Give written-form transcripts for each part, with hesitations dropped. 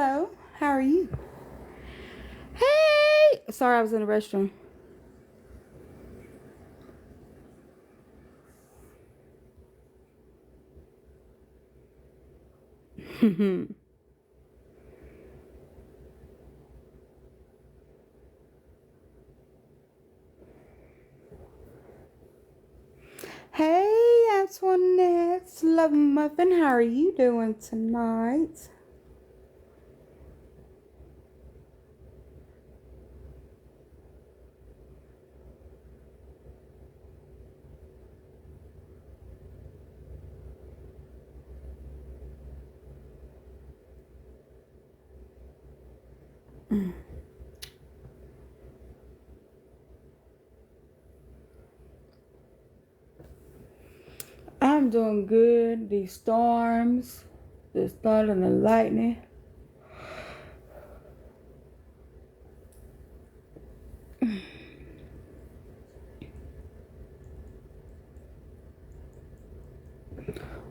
Hello, how are you? Hey! Sorry, I was in the restroom. Hey, Antoinette, Love Muffin, how are you doing tonight? I'm doing good. These storms, the thunder and the lightning.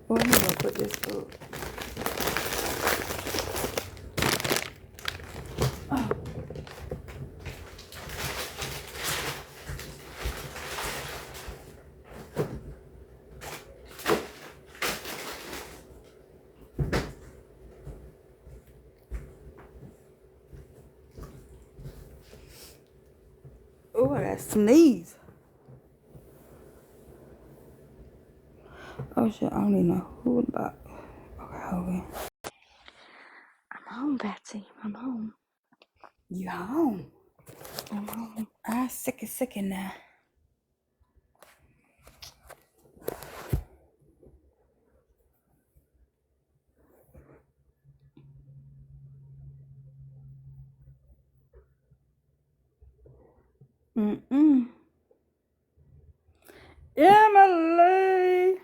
Oh, I'm gonna put this up. Oh, I gotta sneeze. Oh shit, I don't even know who about. Okay. I'm home, Patsy. I'm home. You home? I'm home. I'm sick now. Emily!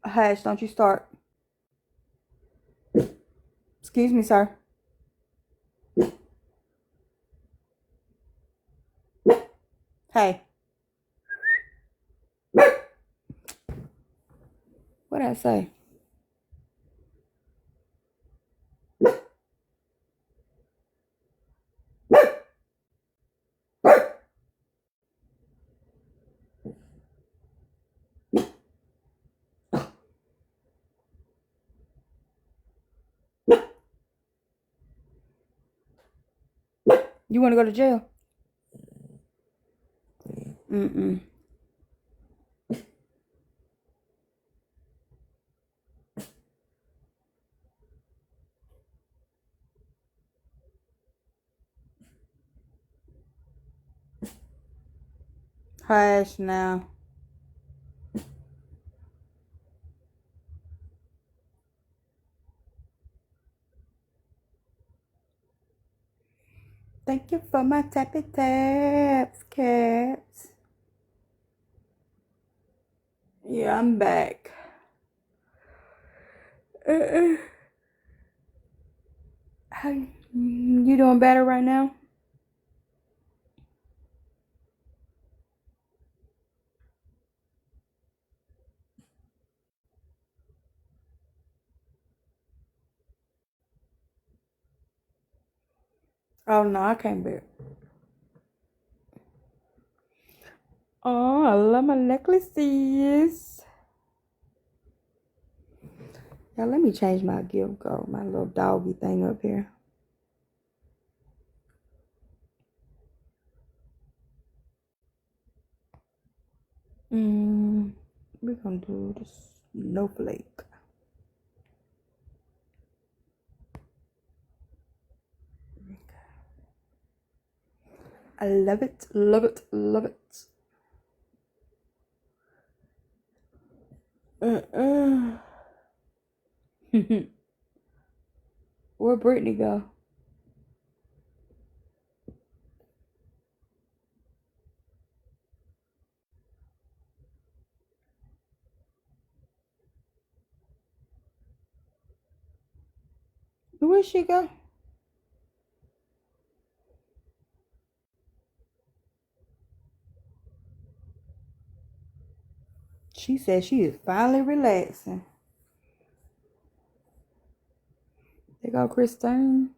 Hush, don't you start. Excuse me, sir. Hey. What did I say? You want to go to jail? Hush now. Thank you for my tappy taps, cats. Yeah, I'm back. How you doing better right now? Oh no, I can't bear. Oh, I love my necklaces. Now let me change my gift go, my little doggy thing up here. We're gonna do the snowflake. I love it, love it, love it. Where'd Brittany go? Where'd she go? She said she is finally relaxing. There go Christine.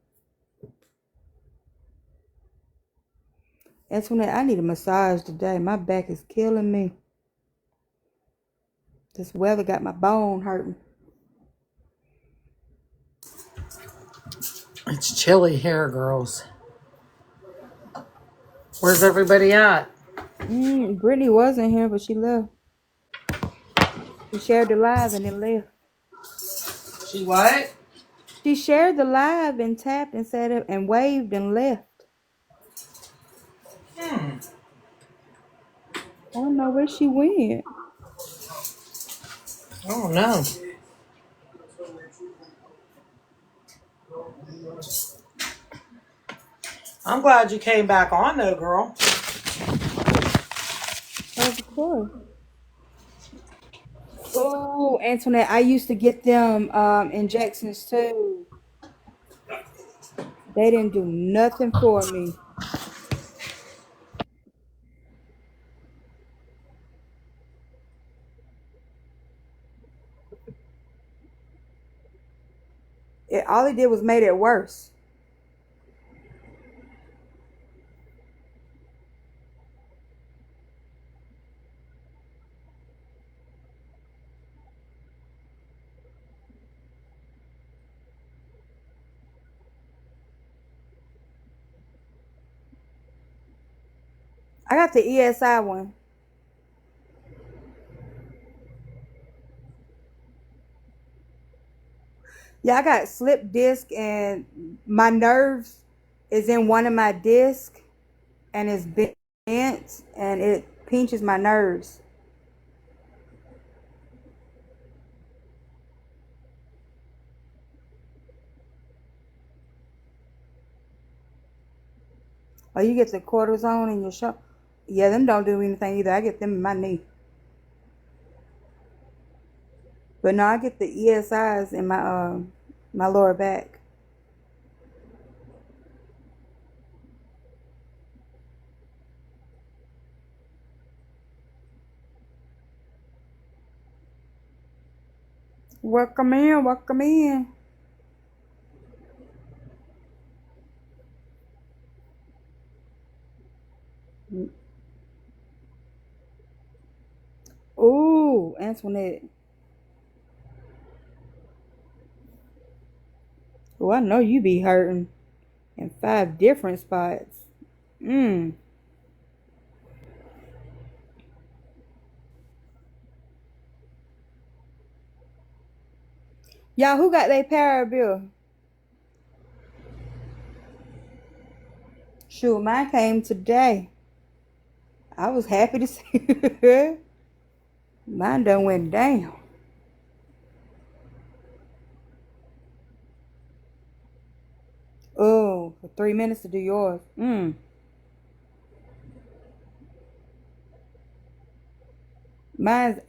Antoinette, I need a massage today. My back is killing me. This weather got my bone hurting. It's chilly here, girls. Where's everybody at? Brittany wasn't here, but she left. She shared the live and then left. She what? She shared the live and tapped and said it and waved and left. I don't know where she went. I don't know. I'm glad you came back on though, girl. Of course. Oh, Antoinette, I used to get them injections too. They didn't do nothing for me. All it did was made it worse. I got the ESI one. Yeah, I got slip disc and my nerves is in one of my discs and it's bent and it pinches my nerves. Oh, you get the cortisone in your shoulder. Yeah, them don't do anything either. I get them in my knee. But no, I get the ESIs in my lower back. Welcome in, welcome in. Ooh, Antoinette. Oh, I know you be hurting in 5 different spots. Y'all, who got their power bill? Shoot, mine came today. I was happy to see it. Mine done went down. Oh, for 3 minutes to do yours. Mine's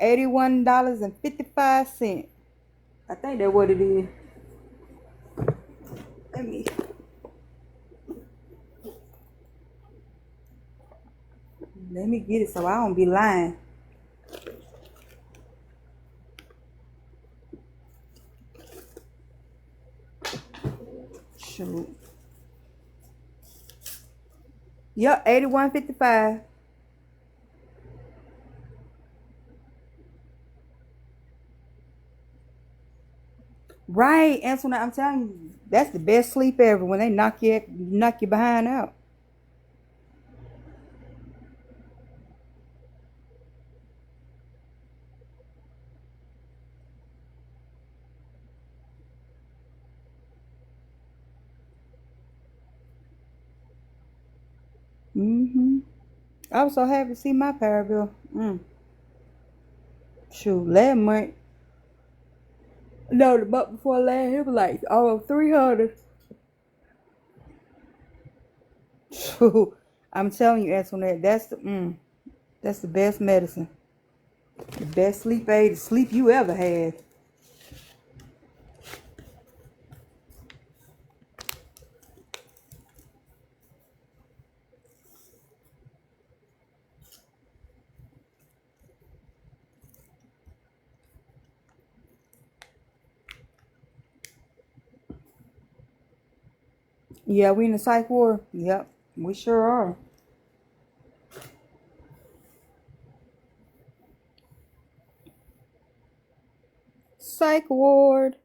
$81.55. I think that's what it is. Let me let me get it so I don't be lying. Shoot. Yep, 81.55. Right, Antoinette, I'm telling you, that's the best sleep ever when they knock you behind out. I was so happy to see my power bill. Shoot, last month. No, the month before last, it was like almost 300. Shoot, I'm telling you, Antoinette, that's the best medicine. The best sleep aid, the sleep you ever had. Yeah, we in the psych ward. Yep, we sure are. Psych ward.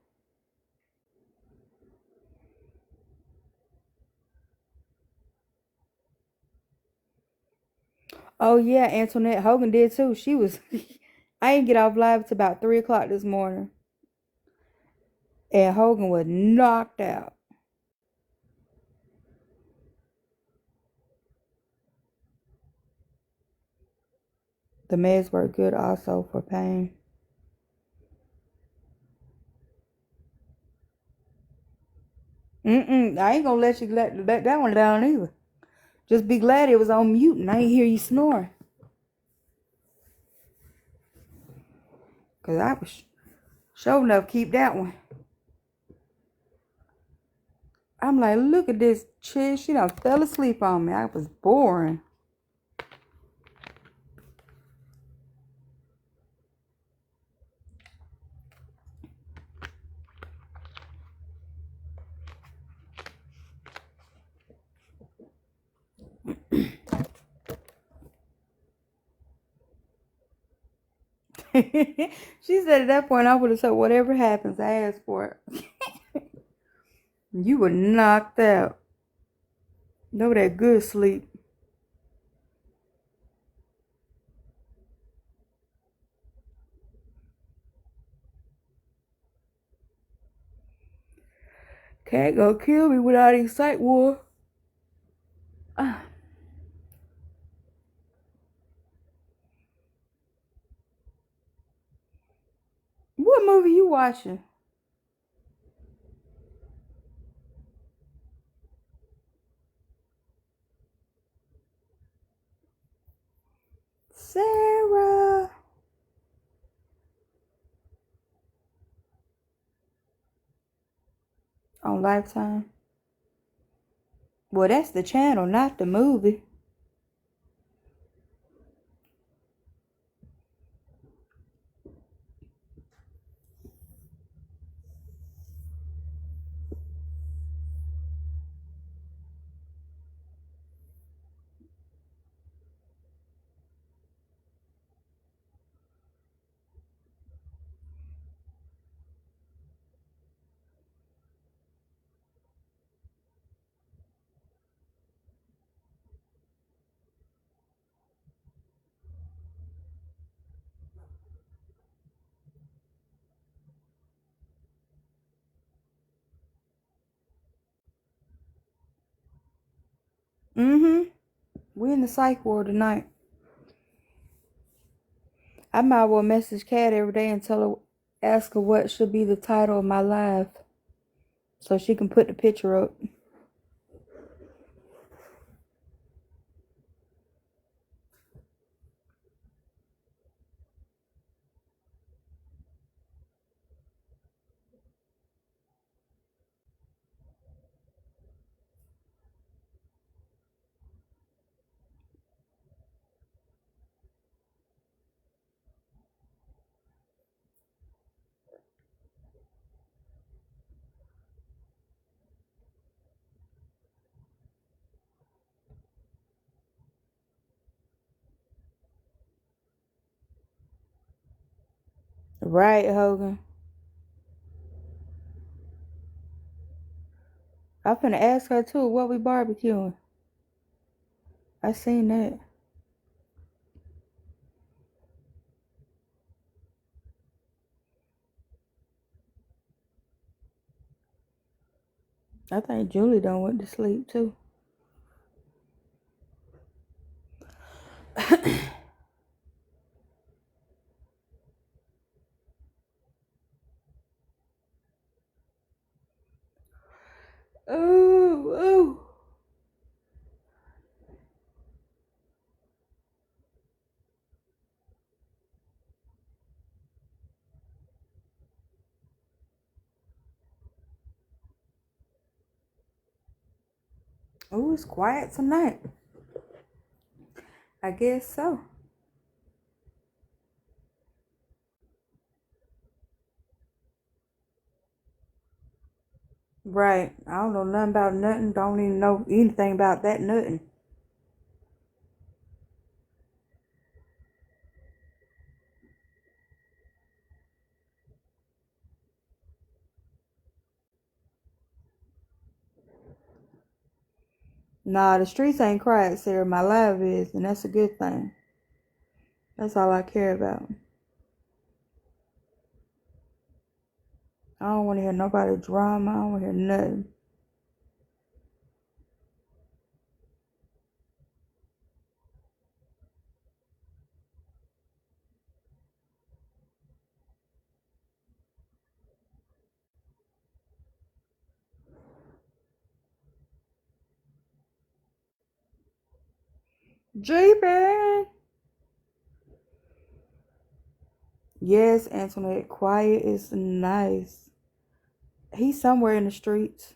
Oh yeah, Antoinette Hogan did too. She was. I didn't get off live till about 3 o'clock this morning, and Hogan was knocked out. The meds work good also for pain. I ain't gonna let you let that one down either. Just be glad it was on mute and I ain't hear you snoring. Cause I was sure enough keep that one. I'm like, look at this chick. She done fell asleep on me. I was boring. She said at that point I would have said whatever happens, I asked for it. You were knocked out. No, that good sleep. Can't go kill me without any sight war. What movie you watching? Sarah. On Lifetime. Well, that's the channel, not the movie. We in the psych ward tonight. I might well message Kat every day and tell her, ask her what should be the title of my live, so she can put the picture up. Right, Hogan. I'm finna ask her too, what we barbecuing. I seen that. I think Julie done went to sleep too. Ooh. Ooh, it's quiet tonight. I guess so. Right. I don't know nothing about nothing. Don't even know anything about that nothing. Nah, the streets ain't quiet, Sarah. My life is, and that's a good thing. That's all I care about. I don't want to hear nobody drama. I don't want to hear nothing. Jeeping. Yes, Antoinette. Quiet is nice. He's somewhere in the streets.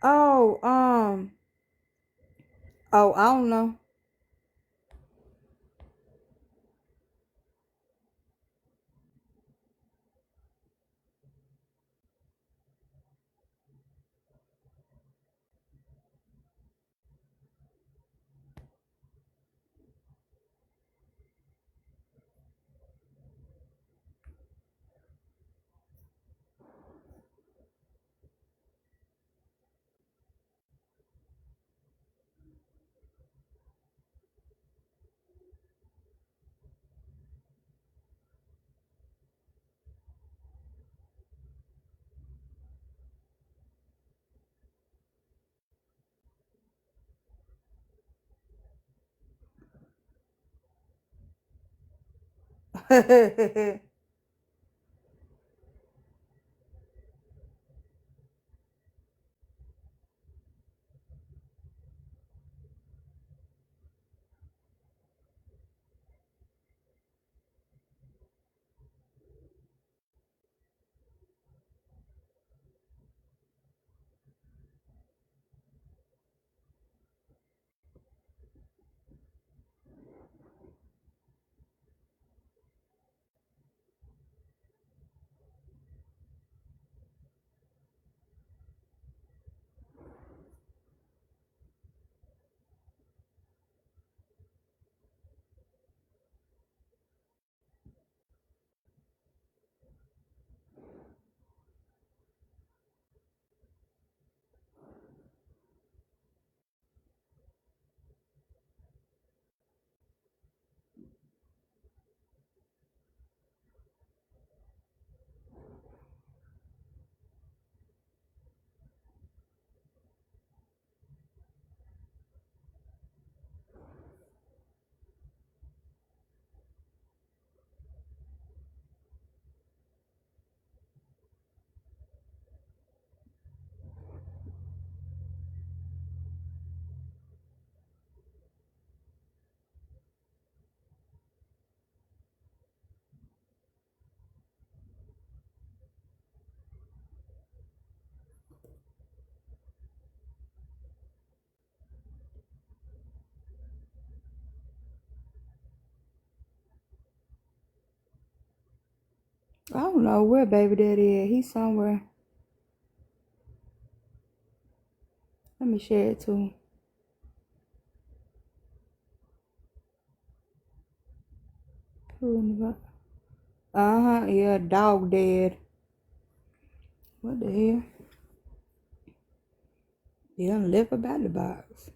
Oh, oh, I don't know. I don't know where baby daddy is. He's somewhere. Let me share it to him. Who in the box? Uh-huh, yeah, dog dead. What the hell? He done left about the box.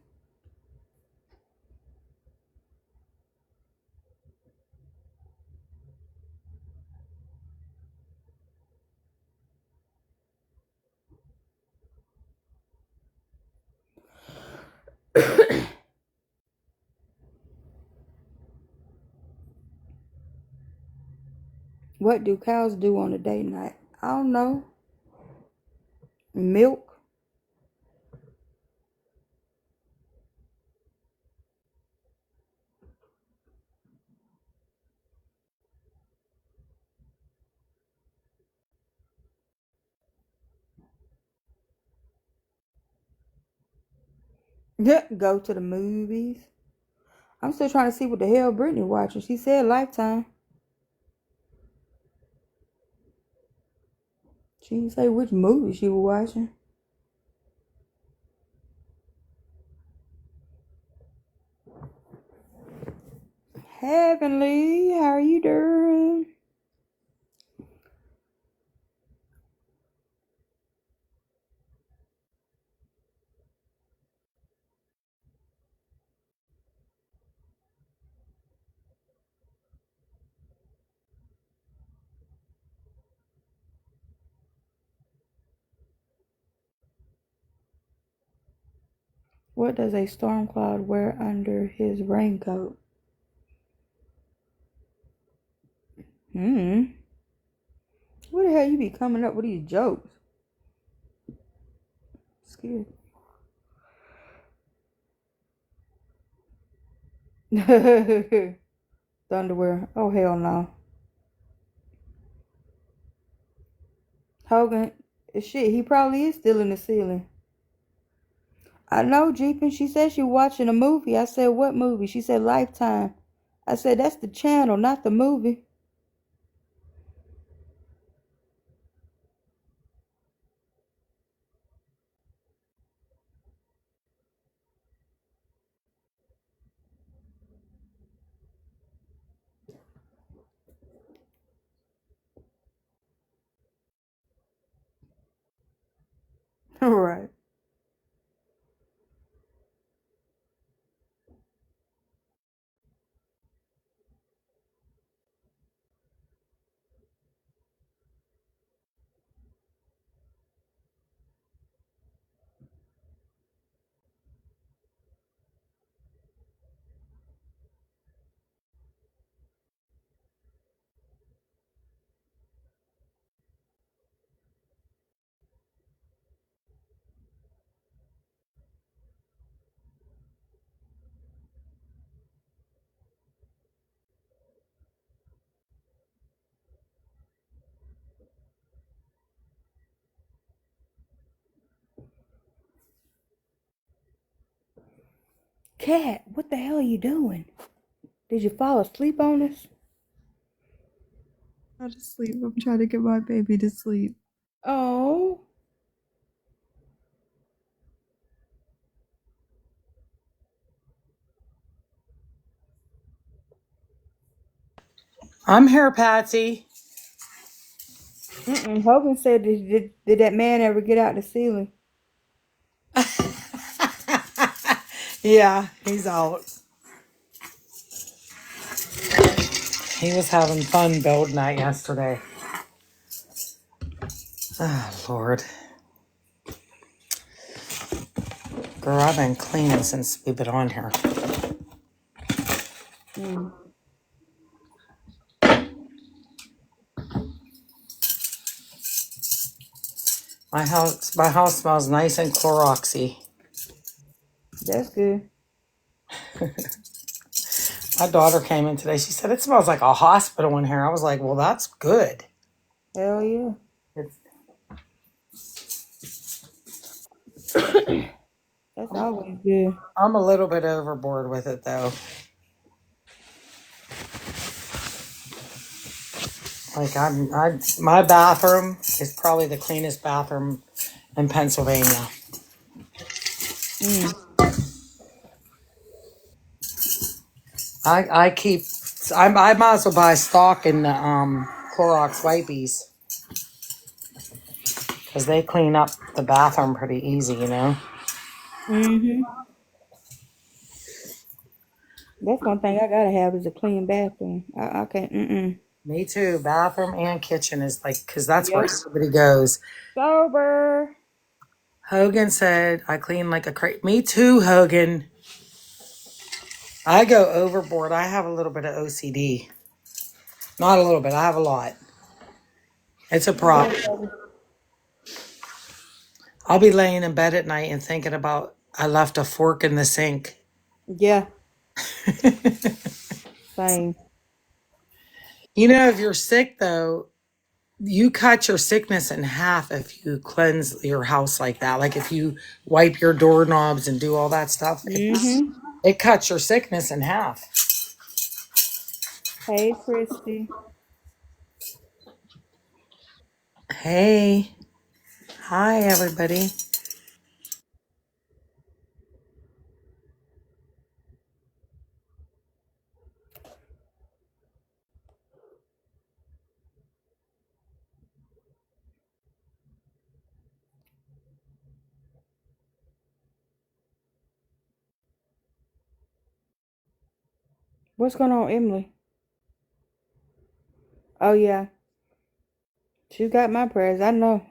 What do cows do on a date night? I don't know. Milk? Go to the movies. I'm still trying to see what the hell Brittany watching. She said Lifetime. She didn't say which movie she was watching. Heavenly, how are you doing? What does a storm cloud wear under his raincoat? Hmm. What the hell you be coming up with these jokes? Excuse me. Underwear. Oh hell no. Hogan, shit, he probably is still in the ceiling. I know, Jeepin. She said she watching a movie. I said, what movie? She said Lifetime. I said, that's the channel, not the movie. All right. Cat, what the hell are you doing? Did you fall asleep on us? Not to sleep. I'm trying to get my baby to sleep. Oh. I'm here, Patsy. Hogan said, did that man ever get out the ceiling? Yeah, he's out. He was having fun building that yesterday. Oh, Lord. Girl, I've been cleaning since we've been on here. Mm. My house smells nice and Cloroxy. That's good. My daughter came in today. She said it smells like a hospital in here. I was like, well, that's good. Hell yeah. It's, That's always good. I'm a little bit overboard with it though. Like my bathroom is probably the cleanest bathroom in Pennsylvania. Mm. I keep I might as well buy stock in the Clorox wipies because they clean up the bathroom pretty easy, you know. Mm-hmm. That's one thing I gotta have is a clean bathroom. I can't. Mm-mm. Me too. Bathroom and kitchen is like because that's where Yep. everybody goes. Sober. Hogan said I clean like a crate. Me too, Hogan. I go overboard. I have a little bit of OCD. Not a little bit. I have a lot. It's a Yeah, problem. baby. I'll be laying in bed at night and thinking about I left a fork in the sink. Yeah. Same. You know, if you're sick though, you cut your sickness in half if you cleanse your house like that. Like if you wipe your doorknobs and do all that stuff, Mm-hmm. it cuts your sickness in half. Hey, Christy. Hey, hi everybody. What's going on, Emily? Oh, yeah. She got my prayers. I know.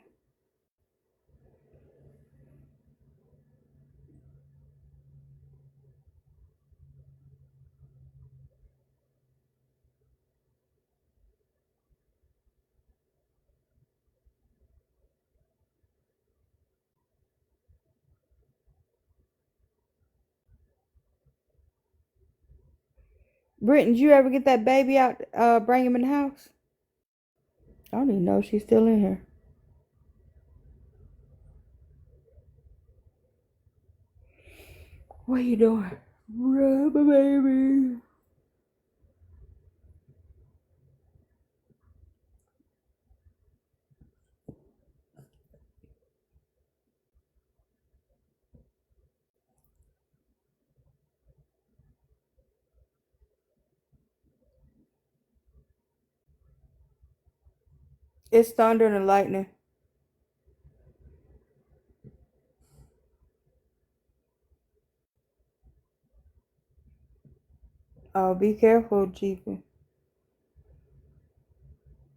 Britton, did you ever get that baby out, bring him in the house? I don't even know if she's still in here. What are you doing? Rubber baby. It's thunder and lightning. Oh, be careful, Jeepy.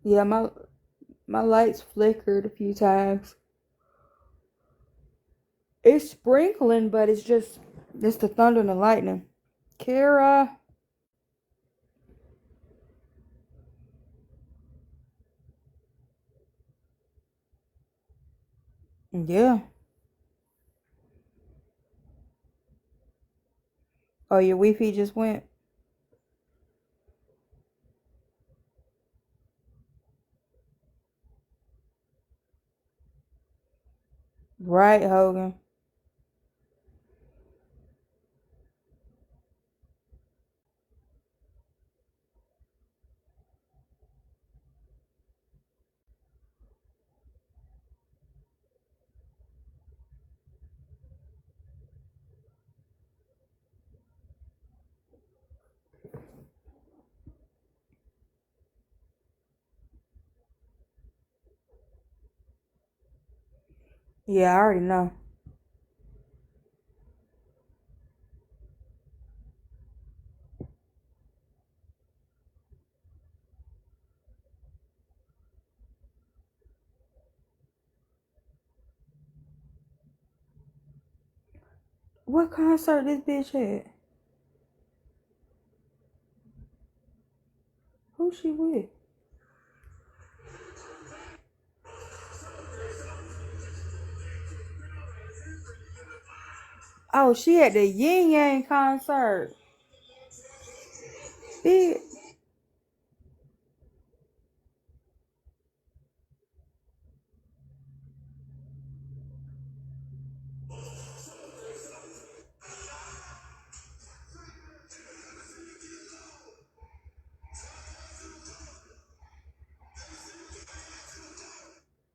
Yeah, my lights flickered a few times. It's sprinkling, but it's the thunder and the lightning. Kara. Yeah. Oh, your Wi-Fi just went. Right, Hogan. Yeah, I already know. What concert this bitch at? Who she with? Oh, she at the Yin Yang concert. Bitch.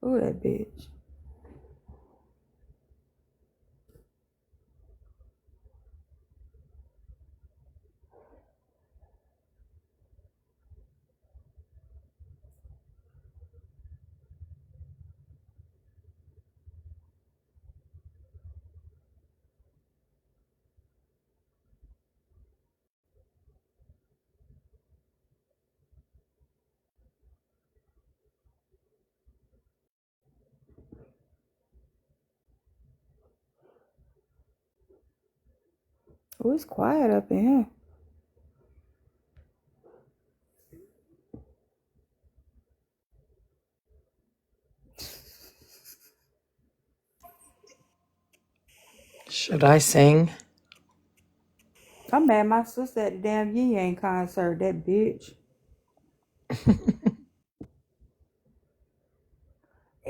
Who that bitch? Oh, it's quiet up in here. Should I sing? I'm mad my sister at the damn Yin Yang concert. That bitch.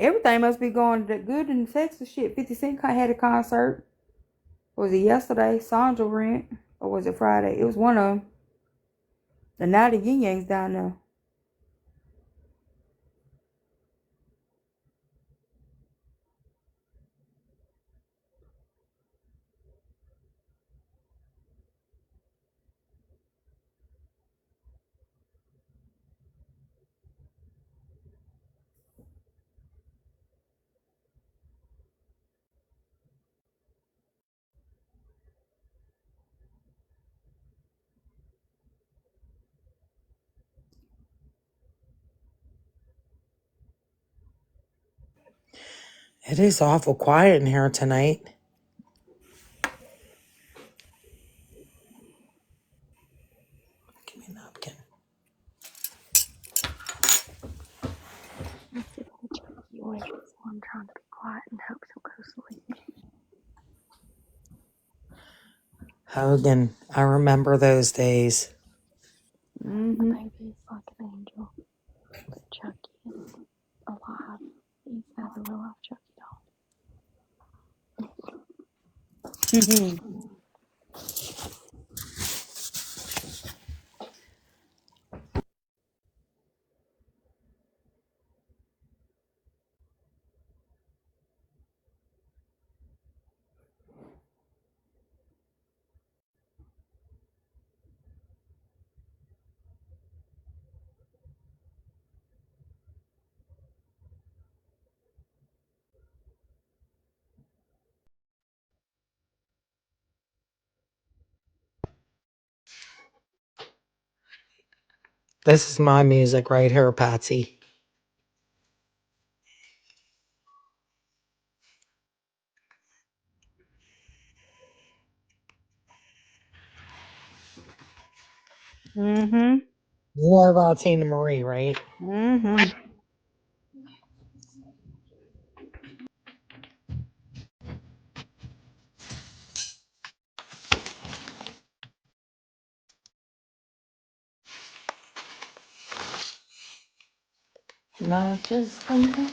Everything must be going good in Texas. Shit, 50 Cent had a concert. Was it yesterday? Sandra went. Or was it Friday? It was one of them. And now the Yin Yang's down there. It is awful quiet in here tonight. Give me a napkin. Let's see if the turkey away, so I'm trying to be quiet and hope he'll go to sleep. Hogan, I remember those days. Mm-hmm. Baby is like an angel, but Chucky is alive. He's had a real life Chucky doll. This is my music right here, Patsy. Mm-hmm. You know about Tina Marie, right? Mm-hmm. Not just What's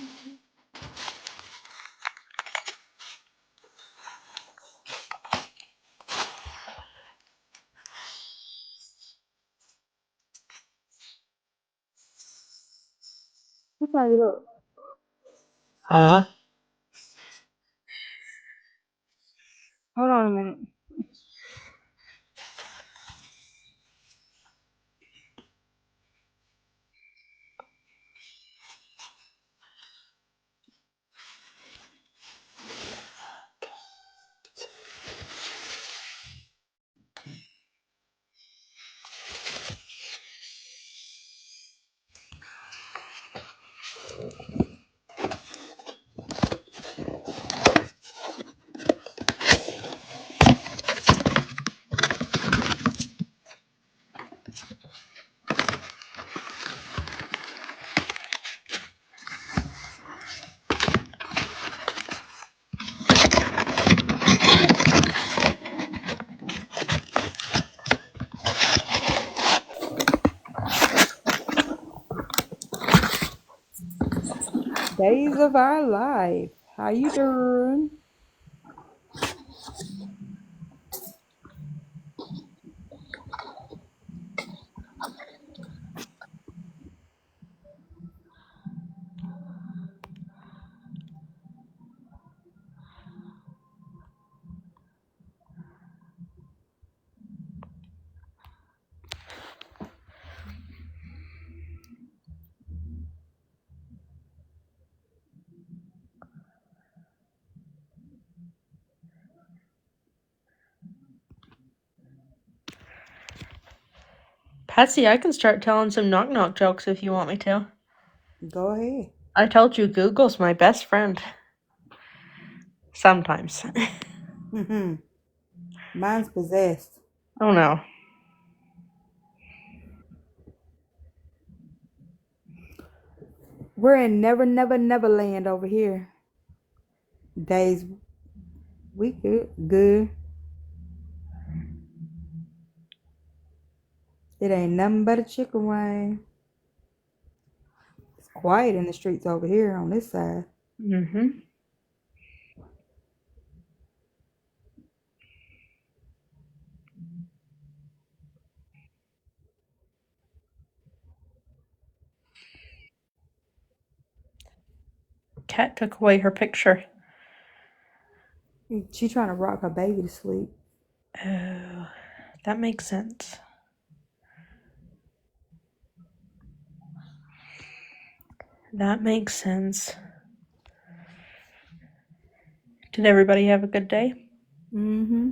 that look? Huh? Hold on a minute. Days of our life. How you doing? Patsy, I can start telling some knock knock jokes if you want me to. Go ahead. I told you Google's my best friend. Sometimes. Mm-hmm. Mine's possessed. Oh no. We're in Never Never Never Land over here. Days we good. Good. It ain't nothing but a chicken wing. It's quiet in the streets over here on this side. Mm-hmm. Cat took away her picture. She trying to rock her baby to sleep. Oh, that makes sense. That makes sense. Did everybody have a good day? Mm-hmm.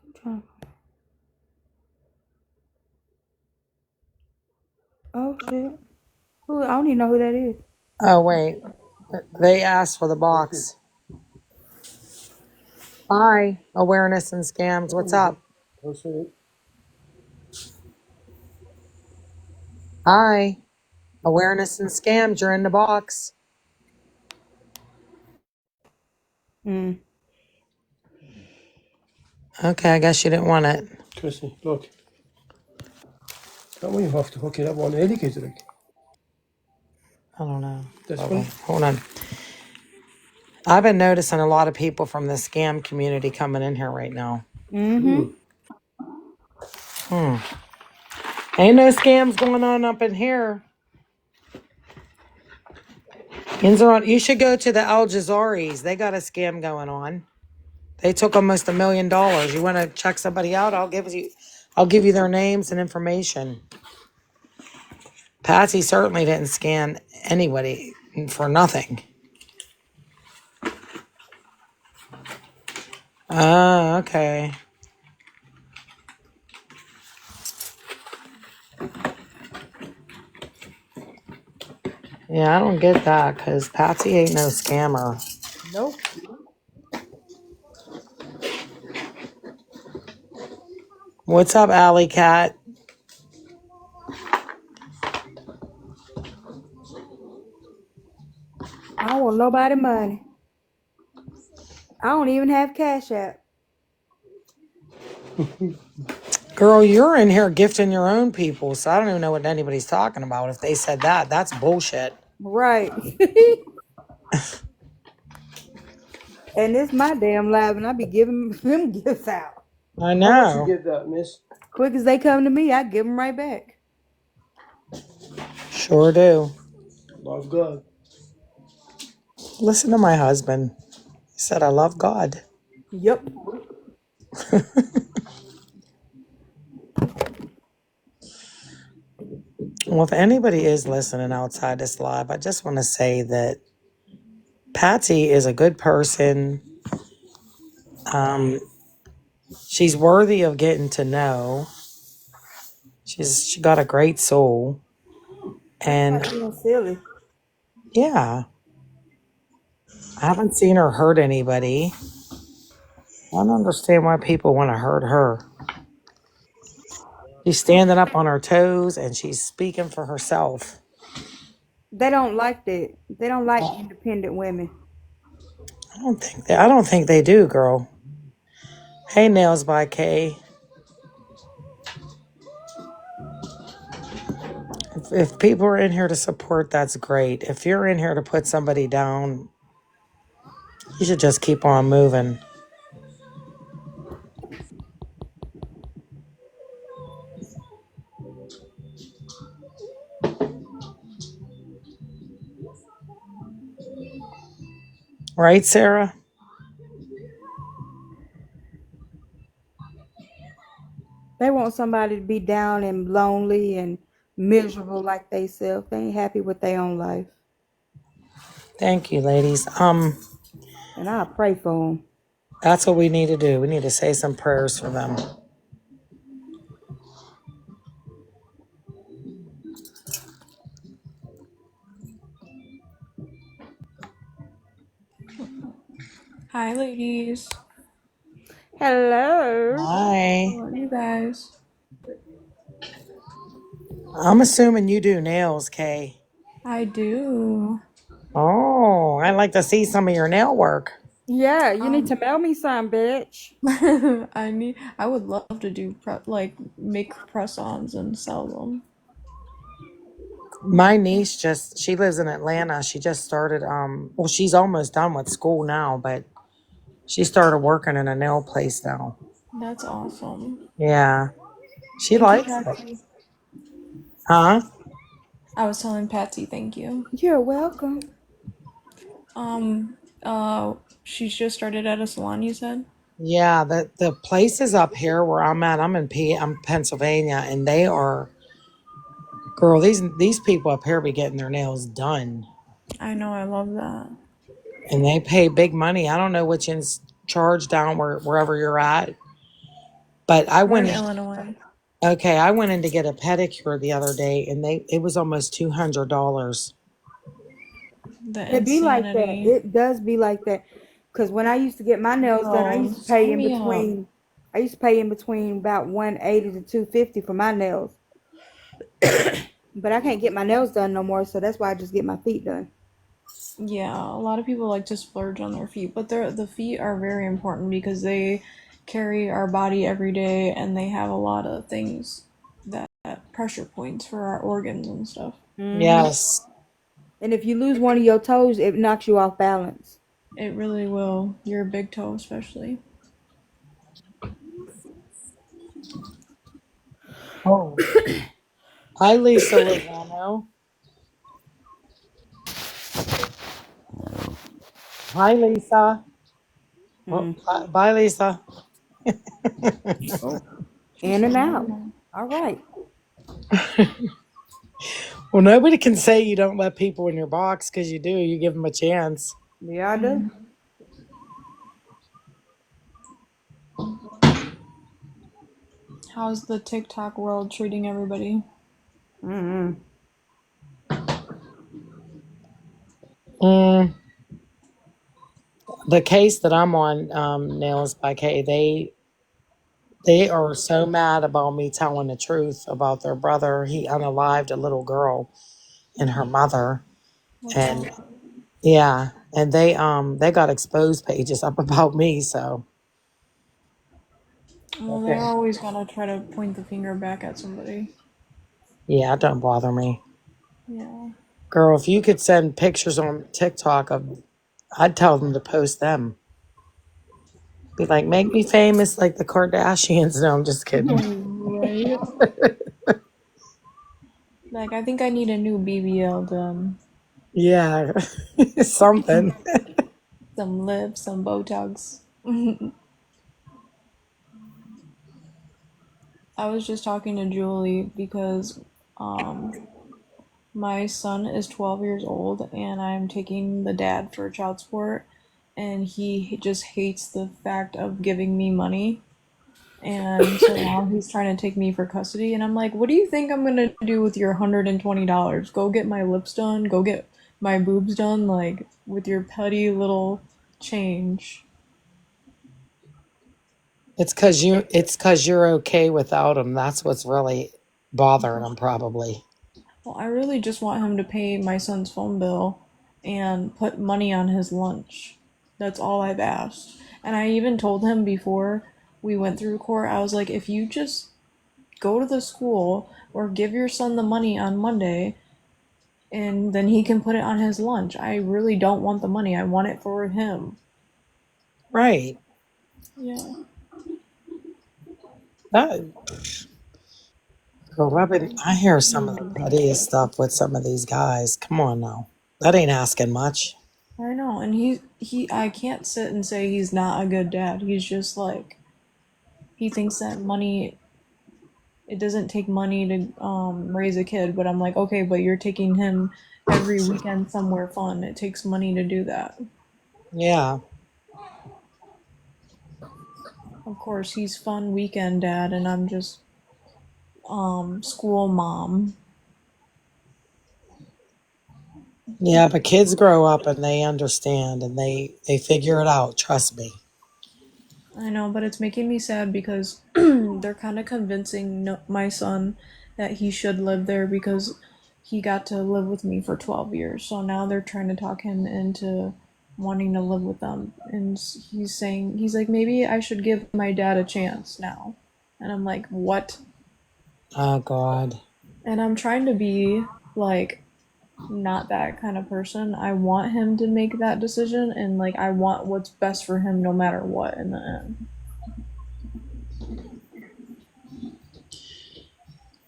I'm trying. Oh shit. Who? I don't even know who that is. Oh, wait. They asked for the box. Hi, awareness and scams. What's up? Hi, awareness and scams. You're in the box. Mm. Okay, I guess you didn't want it. Chrissy, look. That one you have to hook it up on the indicator. Like. I don't know. This Hold one? on. Hold on. I've been noticing a lot of people from the scam community coming in here right now. Mm-hmm. Ain't no scams going on up in here. You should go to the Al Jazaris. They got a scam going on. They took almost $1 million. You want to check somebody out? I'll give you their names and information. Patsy certainly didn't scan anybody for nothing. Oh, okay. Yeah, I don't get that because Patsy ain't no scammer. Nope. What's up, Alley Cat? I don't want nobody money. I don't even have Cash App. Girl, you're in here gifting your own people, so I don't even know what anybody's talking about. If they said that, that's bullshit. Right. And it's my damn live, and I be giving them gifts out. I How much you know. get that, miss? Quick as they come to me, I give them right back. Sure do. Love God. Listen to my husband. He said, I love God. Yep. Well, if anybody is listening outside this live, I just want to say that Patsy is a good person. Um, she's worthy of getting to know. She got a great soul. And Everybody being silly. yeah, I haven't seen her hurt anybody. I don't understand why people want to hurt her. She's standing up on her toes and she's speaking for herself. They don't like that. They don't like independent women. I don't think they do, girl. Hey, Nails by Kay. If people are in here to support, that's great. If you're in here to put somebody down, you should just keep on moving. Right, Sarah? They want somebody to be down and lonely and miserable like they self. They ain't happy with their own life. Thank you, ladies. And I pray for them. That's what we need to do. We need to say some prayers for them. Hi, ladies. Hello. Hi. How are you guys? I'm assuming you do nails, Kay. I do. Oh, I'd like to see some of your nail work. Yeah, you need Um, to mail me some, bitch. I would love to do like make press-ons and sell them. My niece she lives in Atlanta. She just started, well, she's almost done with school now, but she started working in a nail place now. That's awesome. Yeah, she Thank you, likes it. Patsy. Huh? I was telling Patsy thank you. You're welcome. Um, she's just started at a salon, you said? Yeah, the places up here where I'm at, I'm Pennsylvania, and they are, girl, these people up here be getting their nails done, I know, I love that. and they pay big money. I don't know which charge down wherever you're at, but We're in Illinois. okay, I went in to get a pedicure the other day, and it was almost $200. The It be like that. insanity. It does be like that. Cause when I used to get my nails done, Yo, sign me up. I used to pay in between about 180 to 250 for my nails. But I can't get my nails done no more, so that's why I just get my feet done. Yeah, a lot of people like to splurge on their feet, but the feet are very important because they carry our body every day and they have a lot of things that pressure points for our organs and stuff. Hmm. Yes. And if you lose one of your toes, it knocks you off balance. It really will. Your big toe especially. Oh, hi, Lisa Lozano. Hi, Lisa. Oh, Hmm. bye, Lisa. Oh, She's in and still out. on All right. Well, nobody can say you don't let people in your box because you do. You give them a chance. Yeah, I there. do. How's the TikTok world treating everybody? Mm-hmm. Mm, the case that I'm on, Nails by K, they are so mad about me telling the truth about their brother. He unalived a little girl and her mother, That's and awful. yeah, and they got exposed pages up about me. So Well, they're okay, always gonna try to point the finger back at somebody. yeah, don't bother me, Yeah. girl. If you could send pictures on TikTok of, I'd tell them to post them. Be like, make me famous like the Kardashians. No, I'm just kidding. Right. Like, I think I need a new BBL done. Yeah, something. Some lips, some Botox. I was just talking to Julie because um my son is 12 years old and I'm taking the dad for child support and he just hates the fact of giving me money. And so now he's trying to take me for custody and I'm like, "What do you think I'm going to do with your $120? Go get my lips done, go get my boobs done like with your petty little change." It's cause you're okay without them. That's what's really bothering them, probably. Well, I really just want him to pay my son's phone bill and put money on his lunch. That's all I've asked. And I even told him before we went through court, I was like, if you just go to the school or give your son the money on Monday and then he can put it on his lunch. I really don't want the money. I want it for him. Right. Yeah. That girl, I hear some of the pettiest stuff with some of these guys. Come on now. That ain't asking much. I know, and I can't sit and say he's not a good dad. He's just like he thinks that money it doesn't take money to raise a kid, but I'm like, okay, but you're taking him every weekend somewhere fun. It takes money to do that. Yeah. Of course, he's fun weekend dad, and I'm just school mom. Yeah, but kids grow up and they understand and they figure it out, trust me. I know, but it's making me sad because they're kind of convincing my son that he should live there because he got to live with me for 12 years. So now they're trying to talk him into wanting to live with them. And he's saying, he's like, maybe I should give my dad a chance now. And I'm like, what? Oh God. And I'm trying to be like, not that kind of person. I want him to make that decision and like I want what's best for him no matter what in the end.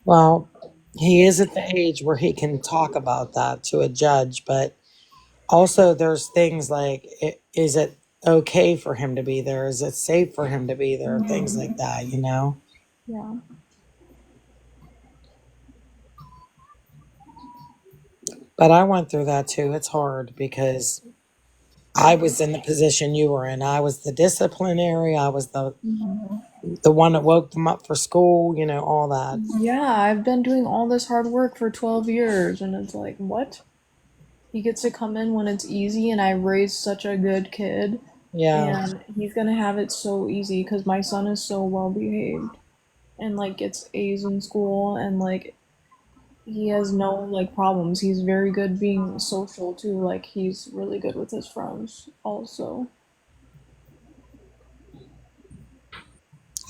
Well, he is at the age where he can talk about that to a judge, but also there's things like is it okay for him to be there? Is it safe for him to be there? Things like that, you know? Yeah. But I went through that too. It's hard because I was in the position you were in. I was the disciplinary. I was the one that woke them up for school, you know, all that. Yeah, I've been doing all this hard work for 12 years, and it's like, what? He gets to come in when it's easy, and I raised such a good kid, Yeah. and he's gonna have it so easy because my son is so well behaved and like gets A's in school, and like he has no like problems. He's very good being social too. Like he's really good with his friends also.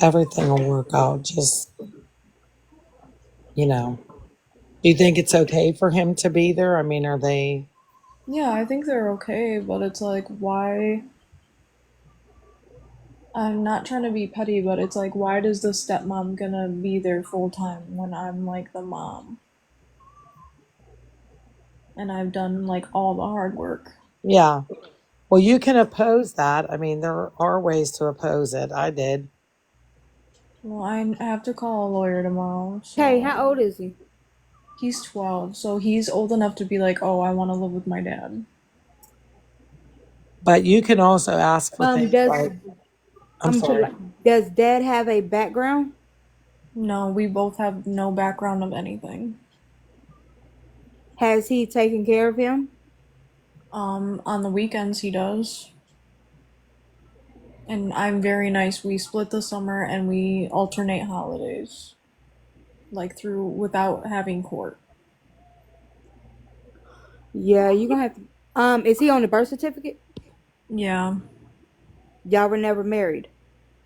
Everything will work out. Just, you know. Do you think it's okay for him to be there? I mean, are they Yeah, I think they're okay, but it's like, why? I'm not trying to be petty, but it's like, why does the stepmom gonna be there full time when I'm like the mom and I've done like all the hard work? yeah. Well, you can oppose that. I mean, there are ways to oppose it. I did. Well, I have to call a lawyer tomorrow, Hey, so how old is he? he's 12, so he's old enough to be like, oh, I want to live with my dad. But you can also ask for things Does like, I'm I'm to sorry. like, does dad have a background? No, we both have no background of anything. Has he taken care of him? On the weekends he does. And I'm very nice. We split the summer and we alternate holidays. Like through without having court. Yeah, you're gonna have to. Is he on the birth certificate? Yeah. Y'all were never married.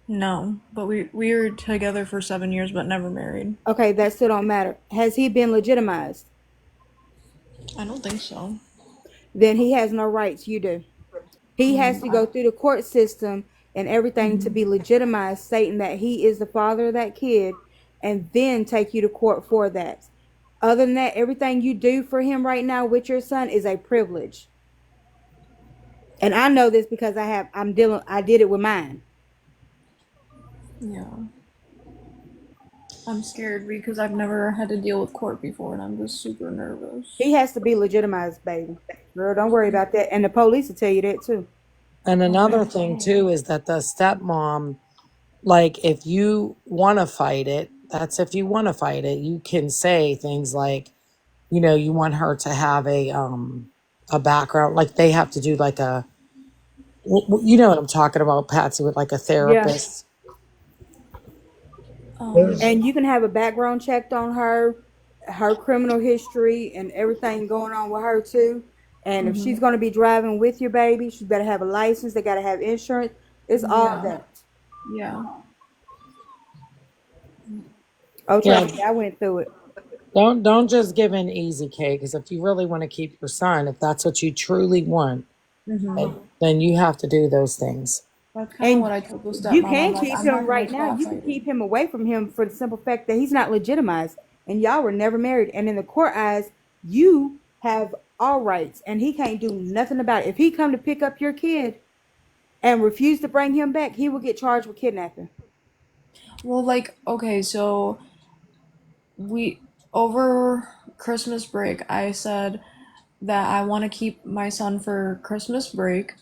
No. But we were together for 7 years but never married. Okay, that still don't matter. Has he been legitimized? I don't think so. Then he has no rights. You do. He has to go through the court system and everything to be legitimized, stating that he is the father of that kid, and then take you to court for that. Other than that, everything you do for him right now with your son is a privilege. And I know this because I did it with mine. Yeah. I'm scared because I've never had to deal with court before and I'm just super He nervous. has to be legitimized, baby. Girl, don't worry about that. And the police will tell you that too. And Okay. another thing too is that the stepmom, like if you want to fight it, that's if you want to fight it, you can say things like, you know, you want her to have a background, like they have to do like you know what I'm talking about, Patsy, with like a Yeah. therapist. Um And you can have a background checked on her criminal history, and everything going on with her too. And if she's mhm. going to be driving with your baby, she better have a license. They got to have insurance. It's all Yeah. that. Yeah. Oh, Yeah, trust me, I went through it. don't just give in easy, Kay, because if you really want to keep your son, if that's what you truly want, Mhm. then you have to do those things. That's kind of what And I told the you stepmom. I'm can like, keep I'm him not gonna right now. stop You can keep fighting. him away from him for the simple fact that he's not legitimized, and y'all were never married. And in the court eyes, you have all rights, and he can't do nothing about it. If he come to pick up your kid and refuse to bring him back, he will get charged with kidnapping. Well, like, okay, so we over Christmas break, I said that I want to keep my son for Christmas break.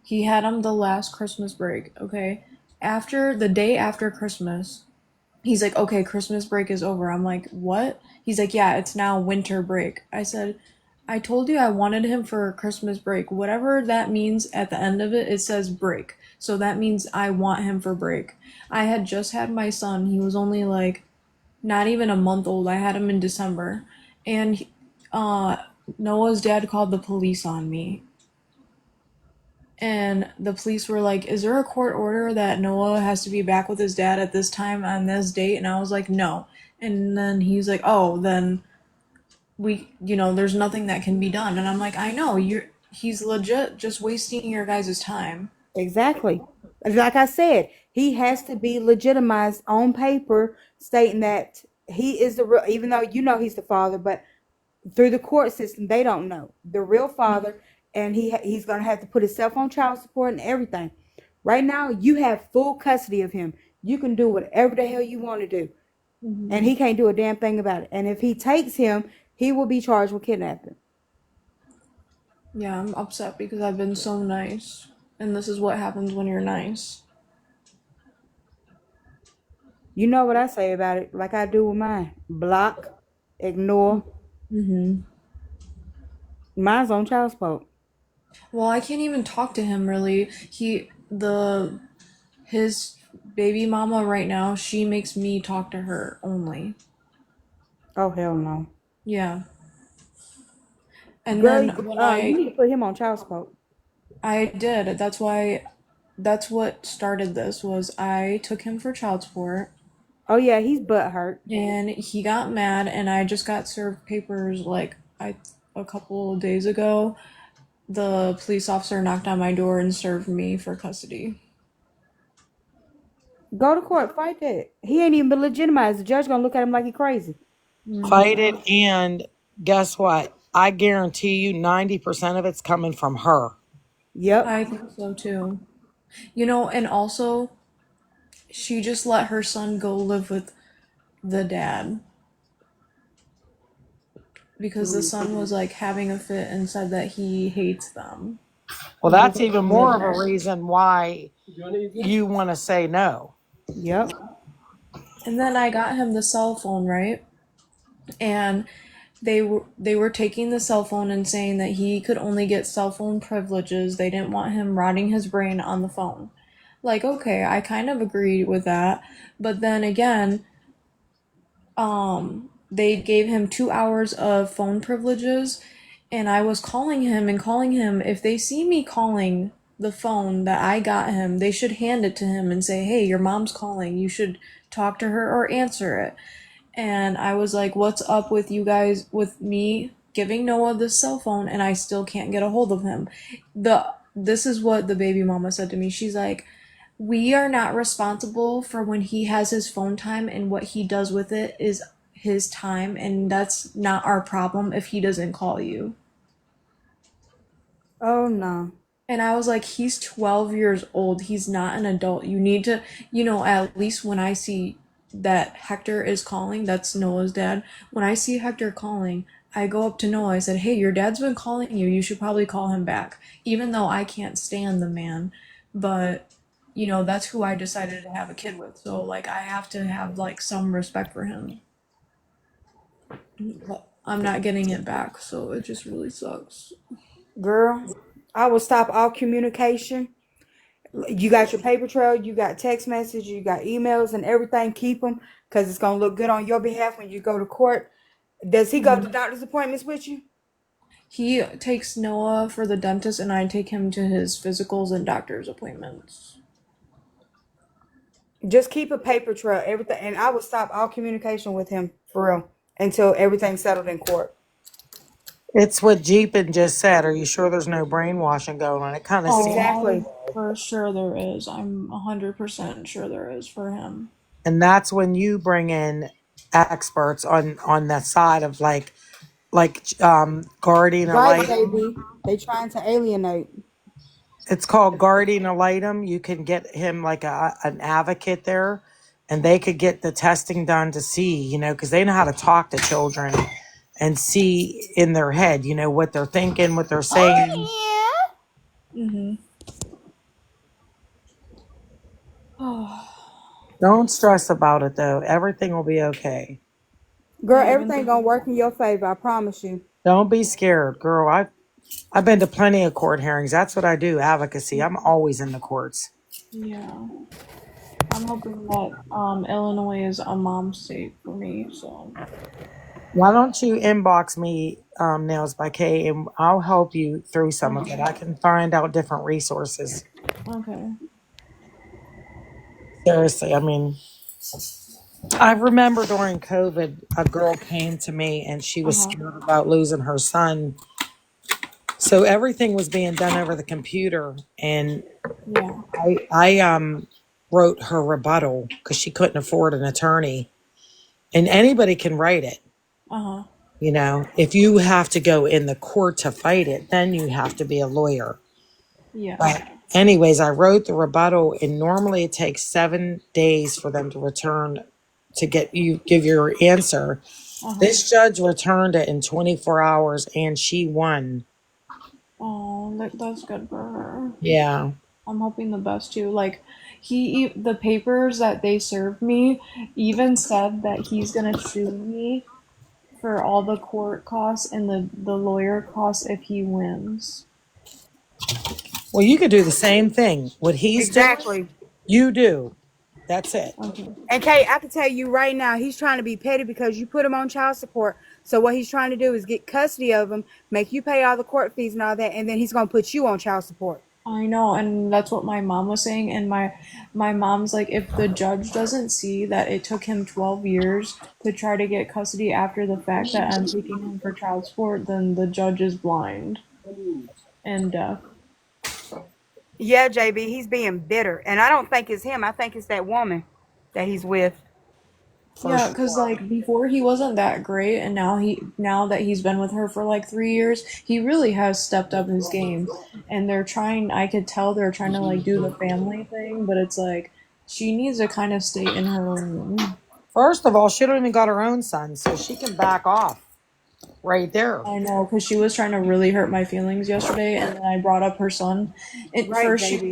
He had him the last Christmas break, okay? After the day after Christmas, he's like, okay, Christmas break is over. I'm like, what? He's like, yeah, it's now winter break. I said, I told you I wanted him for Christmas break. Whatever that means at the end of it, it says break. So that means I want him for break. I had just had my son. He was only like not even a month old. I had him in December. And uh, Noah's dad called the police on me. And the police were like, is there a court order that Noah has to be back with his dad at this time on this date? And I was like, no. And then he's like, oh, then there's nothing that can be done. And I'm like, I know, he's legit just wasting your guys' time. Exactly. Like I said, he has to be legitimized on paper, stating that he is the real, even though he's the father, but through the court system, they don't know the real father, and he's gonna have to put himself on child support and everything. Right now, you have full custody of him. You can do whatever the hell you want to do, and he can't do a damn thing about it. And if he takes him, he will be charged with kidnapping. Yeah, I'm upset because I've been so nice. And this is what happens when you're nice. You know what I say about it, like I do with mine: block, ignore. Mm-hmm. Mine's on child support. Well, I can't even talk to him really. His baby mama right now, she makes me talk to her only. Oh hell no, Yeah. And girl. then You need to put him on child support. I did. That's what started this was I took him for child support Oh yeah, he's butt hurt. and he got mad and I just got served papers like a couple days ago. The police officer knocked on my door and served me for custody. Go to court, fight that. He ain't even been legitimized. The judge gonna look at him like he crazy. Fight it, and guess what? I guarantee you 90% of it's coming from her. Yep. I think so too. And also she just let her son go live with the dad because the son was like having a fit and said that he hates them. Well, He that's doesn't even wanna live more of a there. reason why You want to eat this? you want to say no. Yep. And then I got him the cell phone, right? And they were taking the cell phone and saying that he could only get cell phone privileges. They didn't want him rotting his brain on the phone. Like, okay, I kind of agreed with that. But then again, they gave him 2 hours of phone privileges, and I was calling him and calling him. If they see me calling the phone that I got him, they should hand it to him and say, hey, your mom's calling. You should talk to her or answer it. And I was like, what's up with you guys, with me giving Noah this cell phone and I still can't get a hold of him? This is what the baby mama said to me. She's like, we are not responsible for when he has his phone time, and what he does with it is his time, and that's not our problem if he doesn't call you. Oh no. And I was like, he's 12 years old. He's not an adult. You need to, at least when I see that Hector is calling, that's Noah's dad. When I see Hector calling, I go up to Noah. I said, hey, your dad's been calling you. You should probably call him back. Even though I can't stand the man. But, that's who I decided to have a kid with. So, like, I have to have, like, some respect for him. But I'm not getting it back. So it just really sucks. Girl, I will stop all communication. You got your paper trail, you got text message, you got emails and everything. Keep them, because it's gonna look good on your behalf when you go to court. Does he go to doctor's appointments with you? He takes Noah for the dentist, and I take him to his physicals and doctor's appointments. Just keep a paper trail, everything, and I will stop all communication with him for real until everything's settled in court. It's what Jeepin just said. Are you sure there's no brainwashing going on? It kind of seems, Exactly. For sure there is. I'm 100% sure there is for him. and that's when you bring in experts on the side of like like guardian ad Right, litem. JB. They trying to alienate. It's called guardian ad litem. You can get him like an advocate there, and they could get the testing done to see, because they know how to talk to children and see in their head, what they're thinking, what they're saying. Mhm. Oh, Don't stress about it though. Everything will be okay. Girl, yeah, I've been everything gonna thinking. work in your favor. I promise you. Don't be scared, girl. I've been to plenty of court hearings. That's what I do, advocacy. I'm always in the courts. Yeah, I'm hoping that Illinois is a mom state for me. So Why don't you inbox me, Nails by Kay, and I'll help you through some of it. okay, I can find out different resources. okay, Seriously, I mean, I remember during COVID, a girl came to me and she uh was huh, scared about losing her son. So everything was being done over the computer, and yeah, I wrote her rebuttal because she couldn't afford an attorney, and anybody can write it. uh huh, If you have to go in the court to fight it, then you have to be a lawyer. yeah, But anyways, I wrote the rebuttal, and normally it takes 7 days for them to return to give your answer. uh huh. This judge returned it in 24 hours, and she won. Oh, that's good for her. Yeah. I'm hoping the best too. Like the papers that they served me even said that he's gonna sue me for all the court costs and the lawyer costs if he wins. Well, you could do the same thing. What he's doing, Exactly. you do. That's it. Okay. And Kate, I can tell you right now, he's trying to be petty because you put him on child support. So what he's trying to do is get custody of him, make you pay all the court fees and all that, and then he's gonna put you on child support. I know, and that's what my mom was saying. And my mom's like, if the judge doesn't see that it took him 12 years to try to get custody after the fact that I'm taking him for child support, then the judge is blind and deaf. Yeah, JB, he's being bitter, and I don't think it's him. I think it's that woman that he's with. For Yeah, cause sure. like before he wasn't that great, and now that he's been with her for like 3 years, he really has stepped up his game. And they're trying. I could tell they're trying to like do the family thing, but it's like she needs to kind of stay in her lane. First of all, she don't even got her own son, so she can back off right there. I know, cause she was trying to really hurt my feelings yesterday, and then I brought up her son. At Right, first, JB.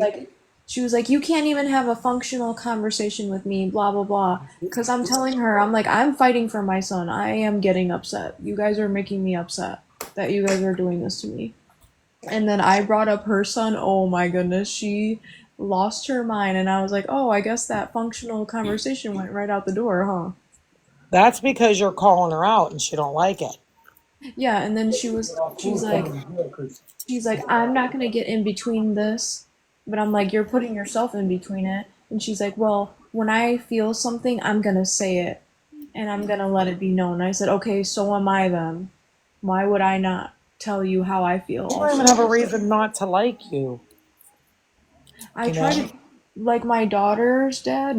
she was like, you can't even have a functional conversation with me, blah blah blah. Cause I'm telling her, I'm like, I'm fighting for my son. I am getting upset. You guys are making me upset that you guys are doing this to me. And then I brought up her son. Oh my goodness, she lost her mind, and I was like, oh, I guess that functional conversation went right out the door, huh? That's because you're calling her out and she don't like it. Yeah, and then she's like, I'm not gonna get in between this. But I'm like, you're putting yourself in between it. And she's like, well, when I feel something, I'm gonna say it. And I'm gonna let it be known. I said, okay, so am I then. Why would I not tell you how I feel She don't even have also? a reason not to like you. I You try know. to, like my daughter's dad,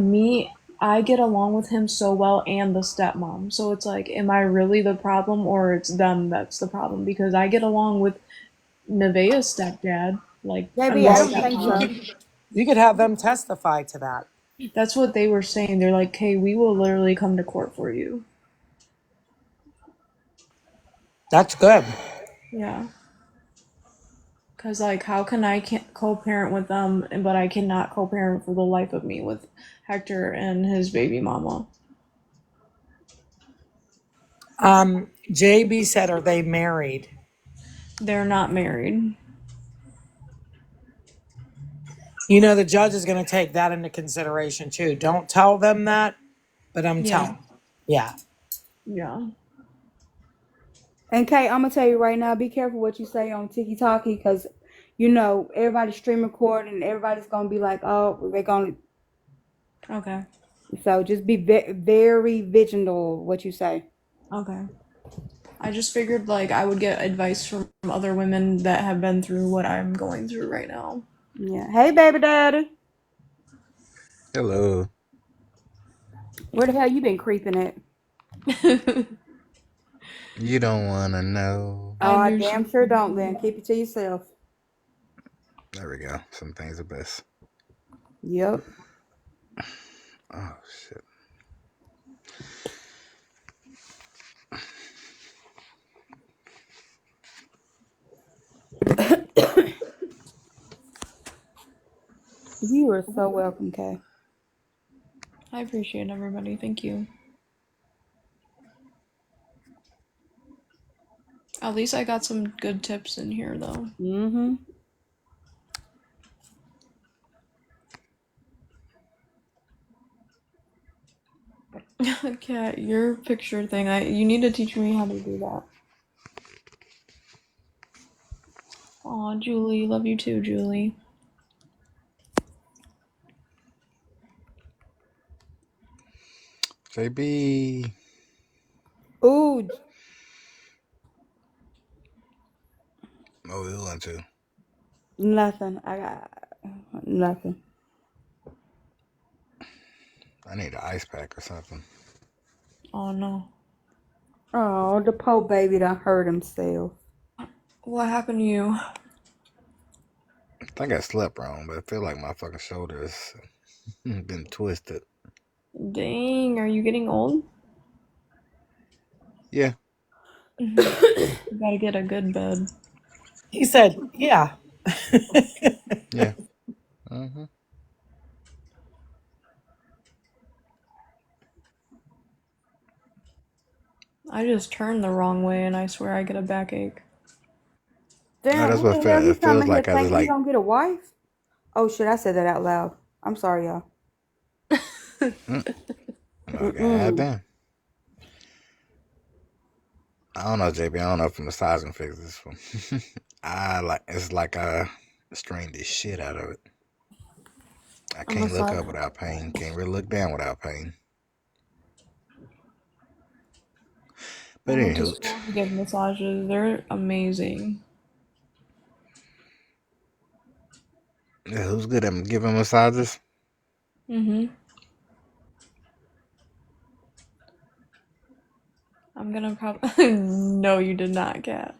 I get along with him so well and the stepmom. So it's like, am I really the problem or it's them that's the problem? Because I get along with Nevaeh's stepdad, like, I JB, mean, I Well, don't think so. you could have them testify to that. that's what they were saying. They're like, "Hey, we will literally come to court for you." That's good. Yeah, cause like, how can I can't co-parent with them, but I cannot co-parent for the life of me with Hector and his baby mama? JB said, are they married? They're not married. The judge is going to take that into consideration too. Don't tell them that, but I'm Yeah, telling. Yeah. yeah, And Kate, I'm gonna tell you right now, be careful what you say on Tiki Talkie, because everybody's stream recording, and everybody's gonna be like, oh, they're gonna. okay, So just be very vigilant what you say. okay. I just figured like I would get advice from other women that have been through what I'm going through right now. Yeah. Hey, baby daddy, Hello. where the hell you been creeping at? You don't want to know. I I knew damn she. sure don't then. Keep it to yourself. There we go. Some things are best. Yep. Oh, shit. You are so welcome, Kay. I appreciate everybody. Thank you. At least I got some good tips in here, though. Mm-hmm. Cat, your picture thing. You need to teach me how to do that. Aw, Julie, love you too, Julie. JB. Ooh, Oh, you want to? nothing. I got nothing. I need an ice pack or something. Oh no. Oh, the poor baby done hurt himself. What happened to you? I think I slept wrong, but I feel like my fucking shoulders been twisted. Dang, are you getting old? Yeah. You gotta get a good bed. He said, yeah. Yeah. Mm-hmm. I just turned the wrong way and I swear I get a backache. No, Damn, that's what what the hell? He it feels coming here like. I just thinking he like, gonna get a wife? Oh shit, I said that out loud. I'm sorry, y'all. oh, Mm-mm. goddamn. I don't know, JB. I don't know if I'm massaging fix this one. It's like I strained the shit out of it. I A can't look massage. up without pain. Can't really look down without pain. I But went to anywho, school to give massages. They're amazing. yeah, who's good at giving massages? Mm-hmm. I'm gonna probably. No, you did not, Cat.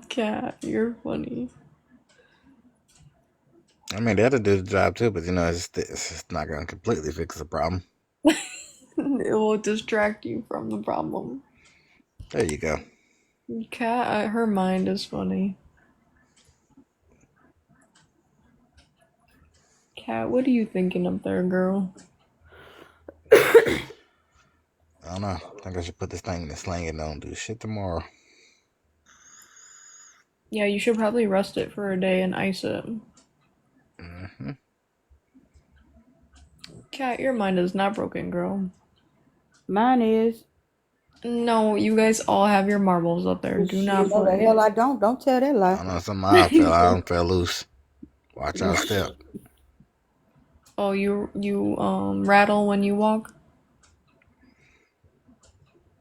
Cat, you're funny. I mean, that'll do the job too, but it's just not gonna completely fix the problem. It will distract you from the problem. There you go. Cat, her mind is funny. Cat, what are you thinking up there, girl? I don't know. I think I should put this thing in the sling and don't do shit tomorrow. Yeah, you should probably rest it for a day and ice it. Mm-hmm. Cat, your mind is not broken, girl. Mine is. No, you guys all have your marbles up there. Well, Do shit, not no, the play. hell I don't. Don't tell that I lie. don't know. I fell loose. Watch out, step. Oh, you rattle when you walk?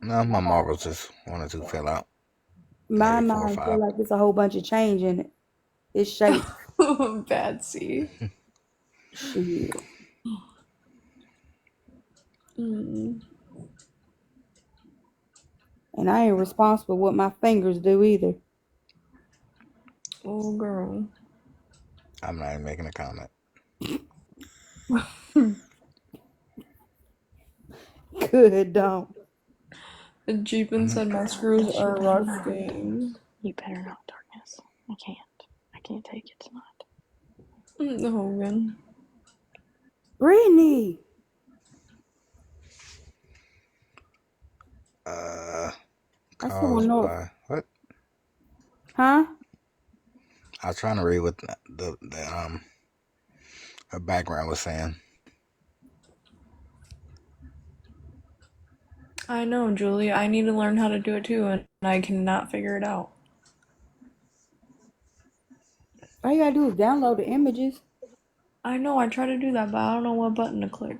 No, my marbles just one or two fell out. My Maybe 4 or mind feel 5. like it's a whole bunch of change in it. It's shaped. Batsy. Shit. Mm. And I ain't responsible what my fingers do either. Oh, girl. I'm not even making a comment. Good, don't. Jeepin said my Girl, screws you are better not. rusting. You better not, darkness. I can't. I can't take it tonight. Hogan. Brittany. I saw Caused no. by what? Huh? I was trying to read what the her background was saying. I know, Julie. I need to learn how to do it too, and I cannot figure it out. All you gotta do is download the images. I know, I try to do that, but I don't know what button to click.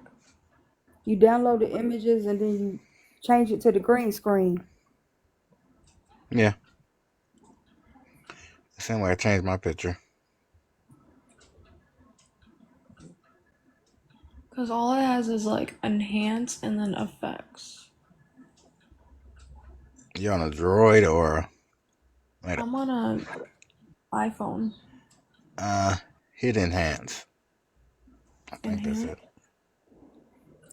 You download the images and then you change it to the green screen. Yeah. The same way I changed my picture. Because all it has is like enhance and then effects. You on a Droid or I'm on a iPhone. hit enhance? I think that's it.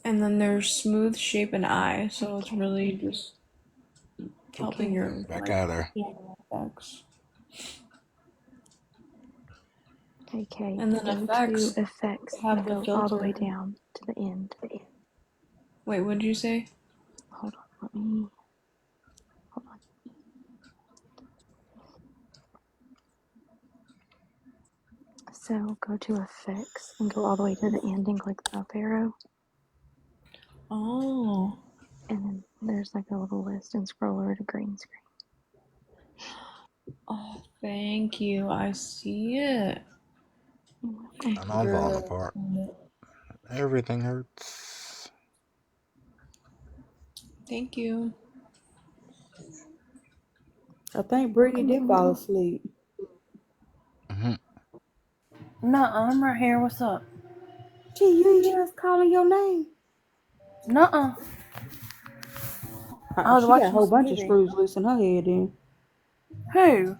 And then there's smooth shape and eye, so it's really just helping your Back like out of there. effects. Okay, And then go to effects effects have and the go all the way filter. down to the end. Wait, what did you say? Hold on, let me. Hold on. So go to effects and go all the way to the end and click the up arrow. Oh. And then there's like a little list and scroll over to green screen. Oh, thank you. I see it. You're welcome. And I'm falling Girl. apart. Everything hurts. Thank you. I think Brittany did fall asleep. Mm-hmm. Nuh-uh, I'm right here. What's up? Gee, you ain't hear us calling your name. Nuh-uh. I was She got a watching whole some bunch of movie. screws loose in her head then. Who?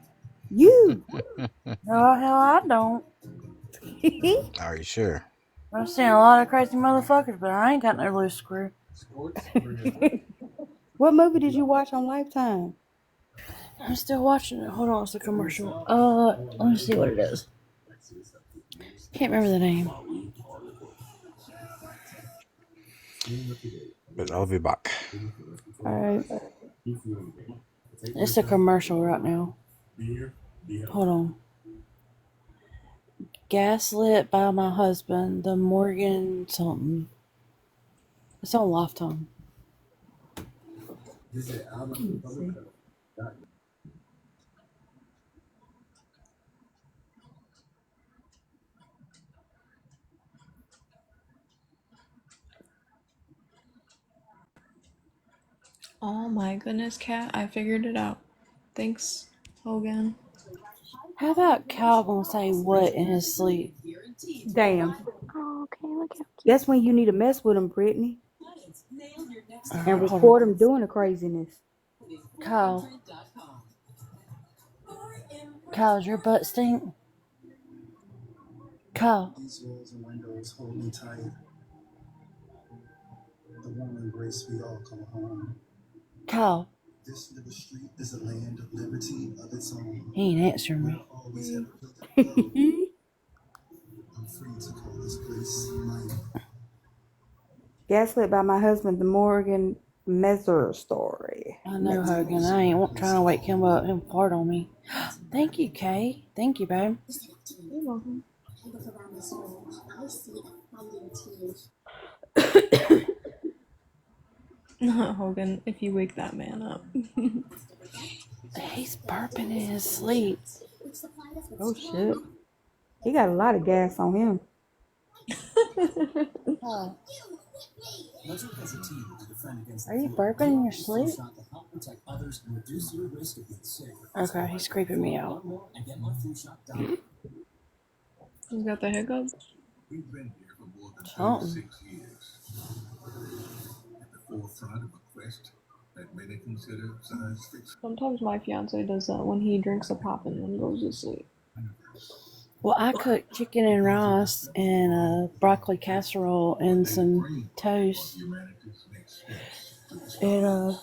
You. Oh, hell, I don't. Are you sure? I've seen a lot of crazy motherfuckers, but I ain't got no loose screw. What movie did you watch on Lifetime? I'm still watching it. Hold on, it's a commercial. Let me see what it is. Can't remember the name. But I'll be back. Alright. It's a commercial right now. Hold on. Gaslit by my husband, the Morgan something. It's on Lifetime. Oh my goodness, Kat, I figured it out. Thanks, Hogan. How about Cal gonna say what in his sleep? Damn. Oh, okay, look how cute. That's when you need to mess with him, Brittany. And Hold record on. him doing the craziness. Kyle. Kyle, does your butt stink? Kyle. These walls and windows hold me tight. The warm embrace we all call home. Kyle. This little street is a land of liberty of its own. He ain't answering me. I always have felt it love. I'm free to call this place mine. Gaslit by my husband, the Morgan Messer story. I know, Hogan. I ain't trying to wake him up and fart on me. Thank you, Kay. Thank you, babe. You're welcome. Hogan, if you wake that man up. He's burping in his sleep. Oh shit. He got a lot of gas on him. Oh. Are you burping in your sleep? Okay, he's creeping me out. You got the hiccups? Something. Sometimes my fiance does that when he drinks a pop and then goes to sleep. Well, I cooked chicken and rice and a broccoli casserole and some toast. And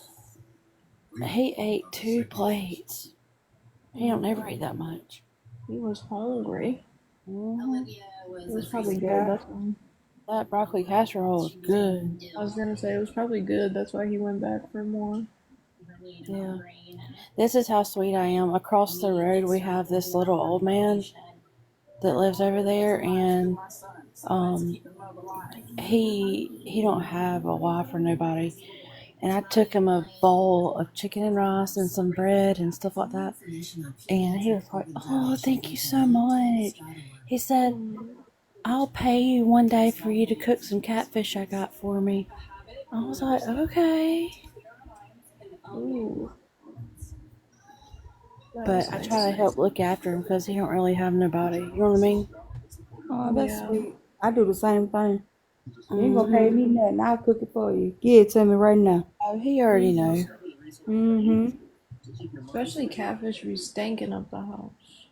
he ate 2 plates. He don't never eat that much. He was hungry. Mm-hmm. It was probably good. That's why. That broccoli casserole is good. I was gonna say it was probably good. That's why he went back for more. Yeah. This is how sweet I am. Across the road, we have this little old man that lives over there, and he don't have a wife or nobody. And I took him a bowl of chicken and rice and some bread and stuff like that. And he was like, "Oh, thank you so much." He said, "I'll pay you one day for you to cook some catfish I got for me." I was like, "Okay." Ooh. But I try to help look after him because he don't really have nobody. You know what I mean? Oh, that's Yeah. sweet. I do the same thing. You ain't gonna pay me nothing. I'll cook it for you. Give it to me right now. Oh, he already knows. Mm-hmm. Especially catfish be stinking up the house.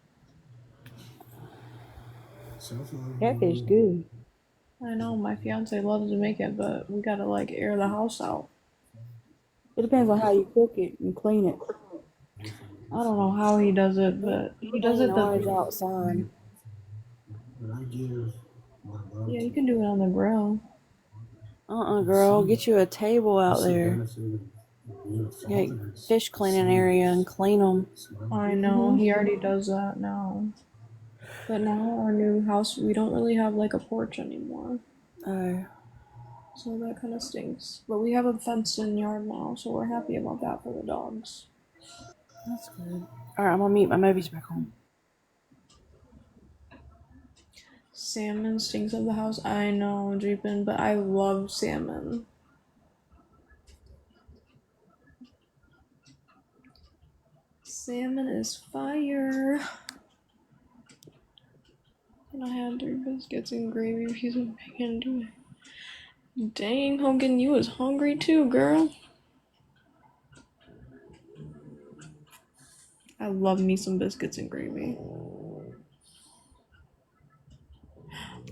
So far, Catfish good. I know my fiance loves to make it, but we gotta like air the house out. It depends on how you cook it and clean it. I don't know how he does it, We but he does clean it the ours outside. but I give my love yeah, to you you. can do it on the grill. Girl, get you a table out It's the there. benefit of being a Get father is fish cleaning seeing area and clean them. smile. I know Mm-hmm. he already does that now. But now our new house, we don't really have like a porch anymore. Oh, So that kind of stinks. But we have a fenced in yard now, so we're happy about that for the dogs. that's good. All right, I'm gonna mute my movies back on. Salmon stinks of the house. I know, Jeepin, but I love salmon. Salmon is fire. And I had 3 biscuits and gravy, piece of bacon. Dang, Hogan, you was hungry too, girl. I love me some biscuits and gravy.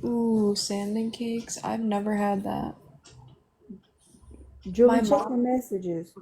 Ooh, sanding cakes. I've never had that. My Julie, check your mom. messages.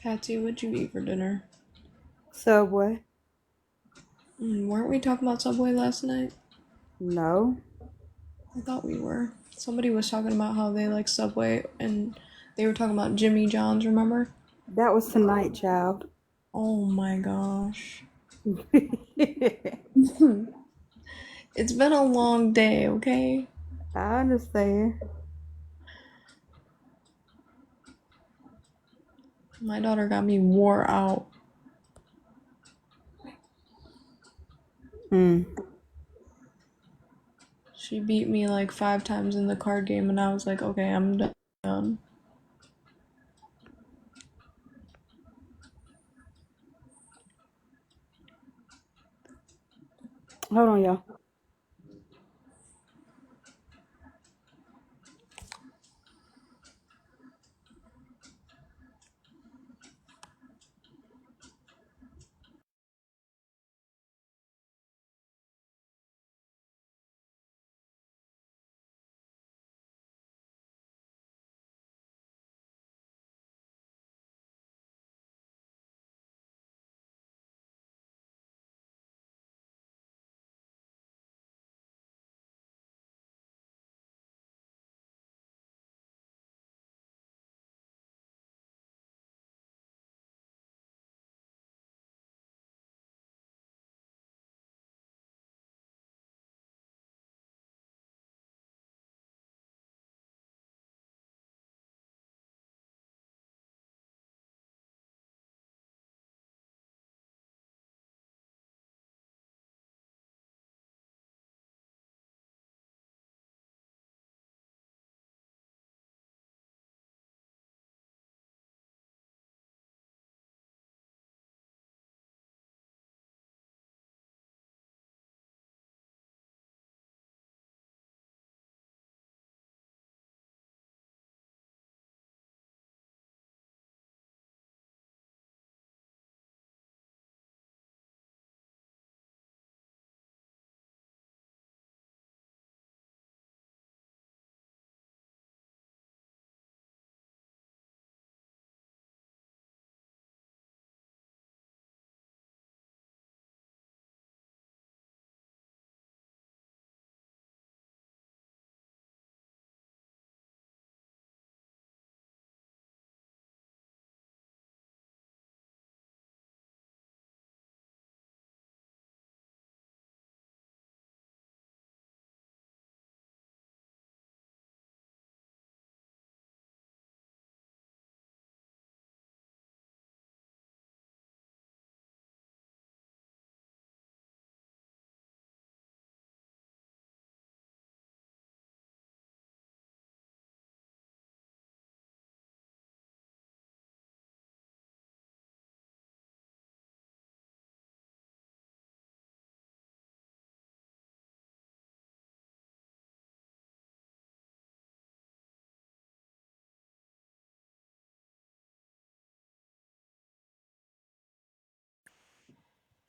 Patsy, what'd you eat for dinner? Subway. Weren't we talking about Subway last night? No. I thought we were. Somebody was talking about how they like Subway, and they were talking about Jimmy John's, remember? That was tonight, child. Oh my gosh. I It's been a long day, okay? understand. My daughter got me wore out. Hmm. She beat me like 5 times in the card game, and I was like, okay, I'm done. Hold on, y'all.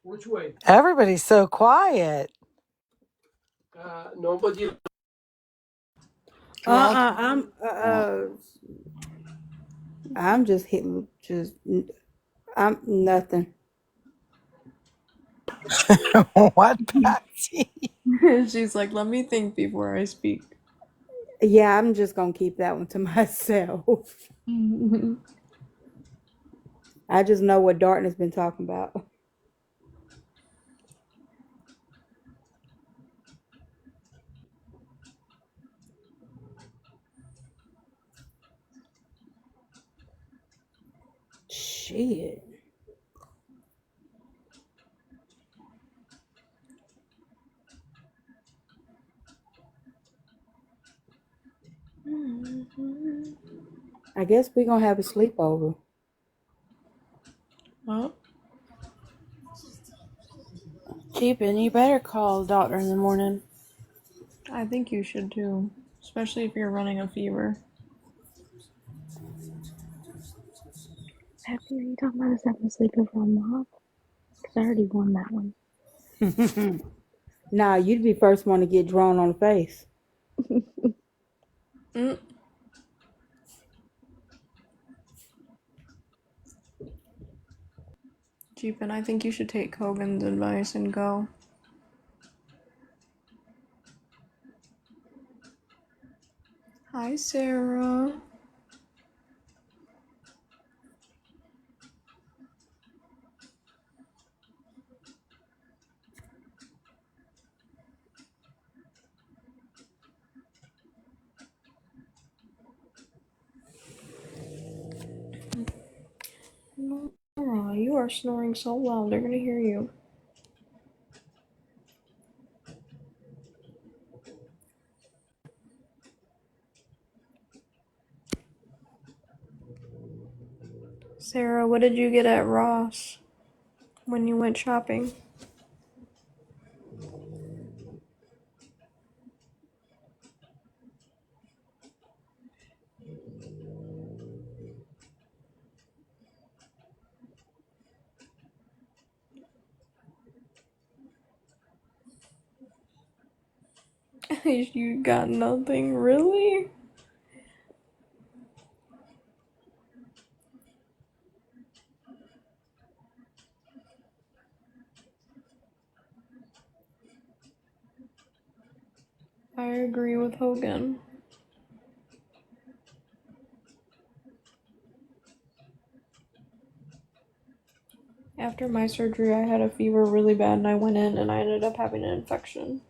Which way? Everybody's so quiet. Nobody. I'm just hitting, I'm nothing. What, Patsy? She's like, let me think before I speak. Yeah, I'm just gonna keep that one to myself. I just know what Darton has been talking about. Shit. I guess we're gonna have a sleepover. Well, Jeepin', you better call the doctor in the morning. I think you should too, especially if you're running a fever. Happy, are you talking about us having a sleepover on Mom? Because I already won that one. Nah, you'd be first one to get drawn on the face. Mm. Jeepin', I think you should take Hogan's advice and go. Hi, Sarah. Nora, you are snoring so loud. They're gonna hear you. Sarah, what did you get at Ross when you went shopping? You got nothing, really? I agree with Hogan. After my surgery, I had a fever really bad and I went in and I ended up having an infection.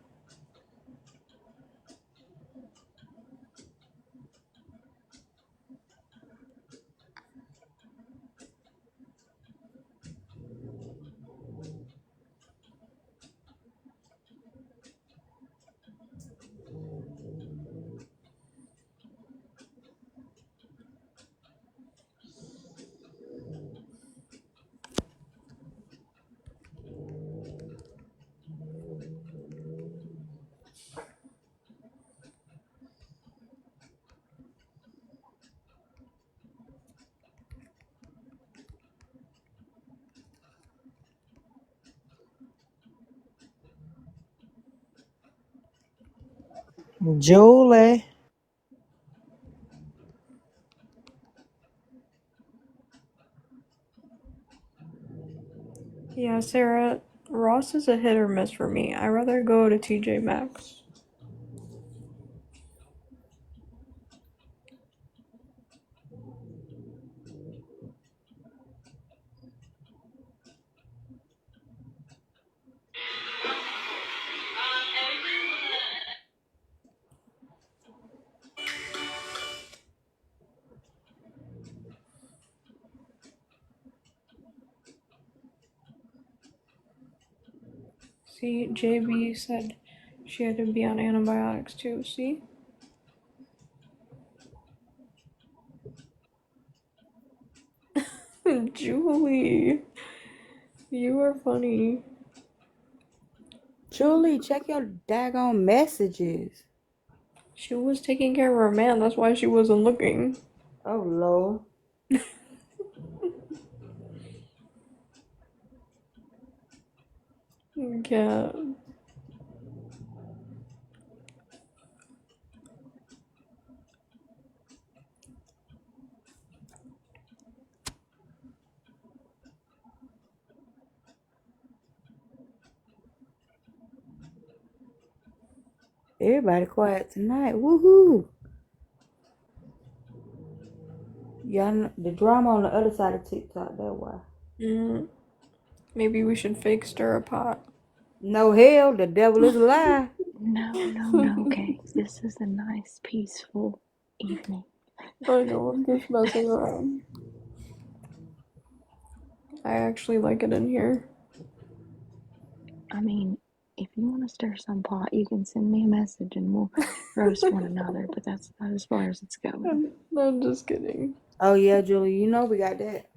Julie. Yeah, Sarah, Ross is a hit or miss for me. I'd rather go to TJ Maxx. See, JB said she had to be on antibiotics too, see? Julie, you are funny. Julie, check your daggone messages. She was taking care of her man, that's why she wasn't looking. Oh, Lord. Cat. Everybody quiet tonight. Woohoo! Y'all know, the drama on the other side of TikTok, that why. Maybe we should fake stir a pot. No hell, the devil is a lie. No, okay. This is a nice, peaceful evening. I know, I'm just messing around. I actually like it in here. I mean, if you want to stir some pot, you can send me a message and we'll roast one another, but that's not as far as it's going. I'm just kidding. Oh yeah, Julie, you know we got that.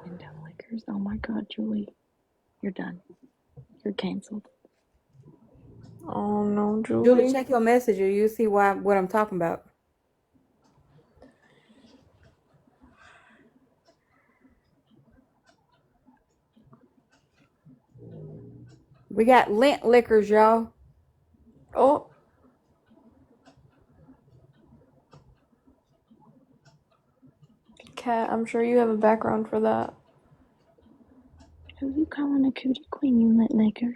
And dumb liquors. Oh my god, Julie. You're done. You're canceled. Oh no, Julie, Julie. check your messenger. You'll see what I'm talking about. We got lint liquors, y'all. Oh. Cat, I'm sure you have a background for that. Who you calling a cootie queen, you lit liquor?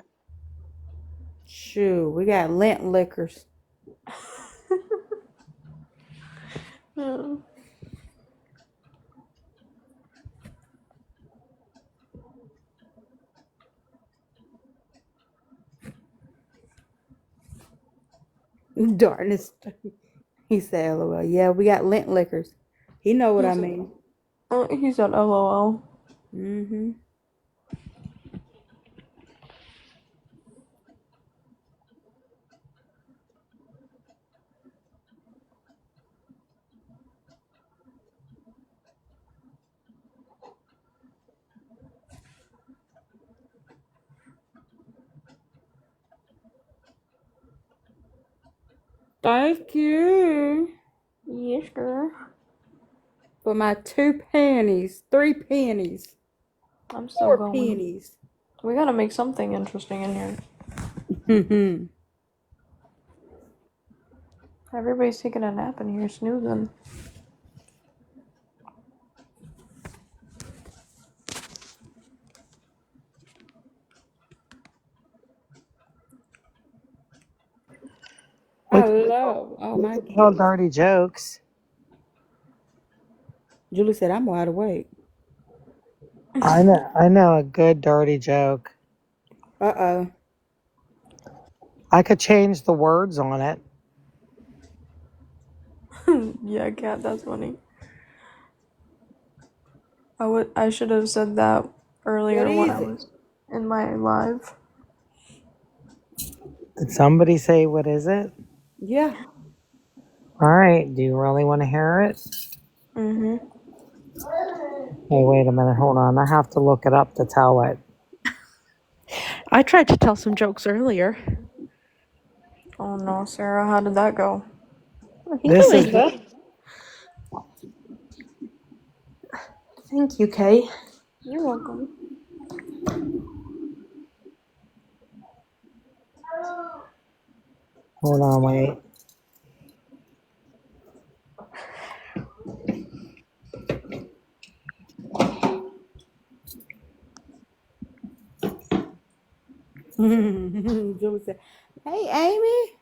Shoot, we got lint liquors. Yeah. Darkness. He said, LOL. Yeah, we got lint liquors. He know what I mean. He said LOL. Mm-hmm. Thank you. Yes, girl. For my 2 pennies, 3 pennies, I'm still 4 going. pennies. We gotta make something interesting in here. Mm-hmm. Everybody's taking a nap in here, snoozing. Hello. Oh my Tell goodness. dirty jokes. Julie said I'm wide awake. I know a good dirty joke. Uh-oh. I could change the words on it. Yeah, Cat, that's funny. I should have said that earlier What when is I it? was in my live. Did somebody say what is it? Yeah. All right. Do you really want to hear it? Mm-hmm. Hey, wait a minute. Hold on. I have to look it up to tell it. I tried to tell some jokes earlier. Oh no, Sarah, how did that go? This is Good. Thank you, Kay. You're welcome. hold on, wait. Julie said, hey, Amy.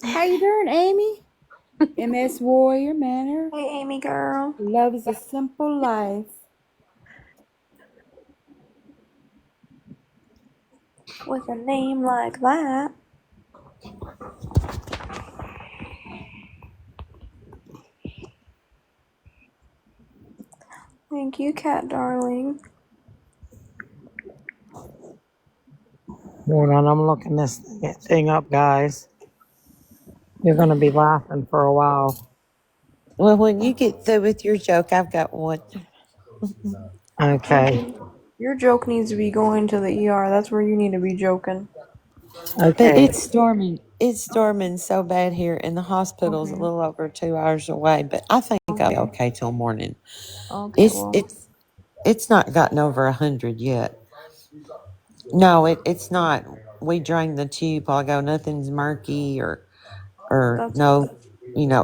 How you doing, Amy? MS Warrior Manor. Hey, Amy girl. Loves a simple life. With a name like that. Thank you, Cat darling. Hold on. I'm looking this thing up, guys. You're going to be laughing for a while. Well, when you get through with your joke, I've got one. Okay. Julie, your joke needs to be going to the ER. That's where you need to be joking. But Okay. it's storming. It's storming so bad here, and the hospital's a little over 2 hours away. But I think I'll be okay till morning. Okay, well. It's not gotten over 100 yet. No, it's not. We drain the tube while I go. Nothing's murky or That's no, good.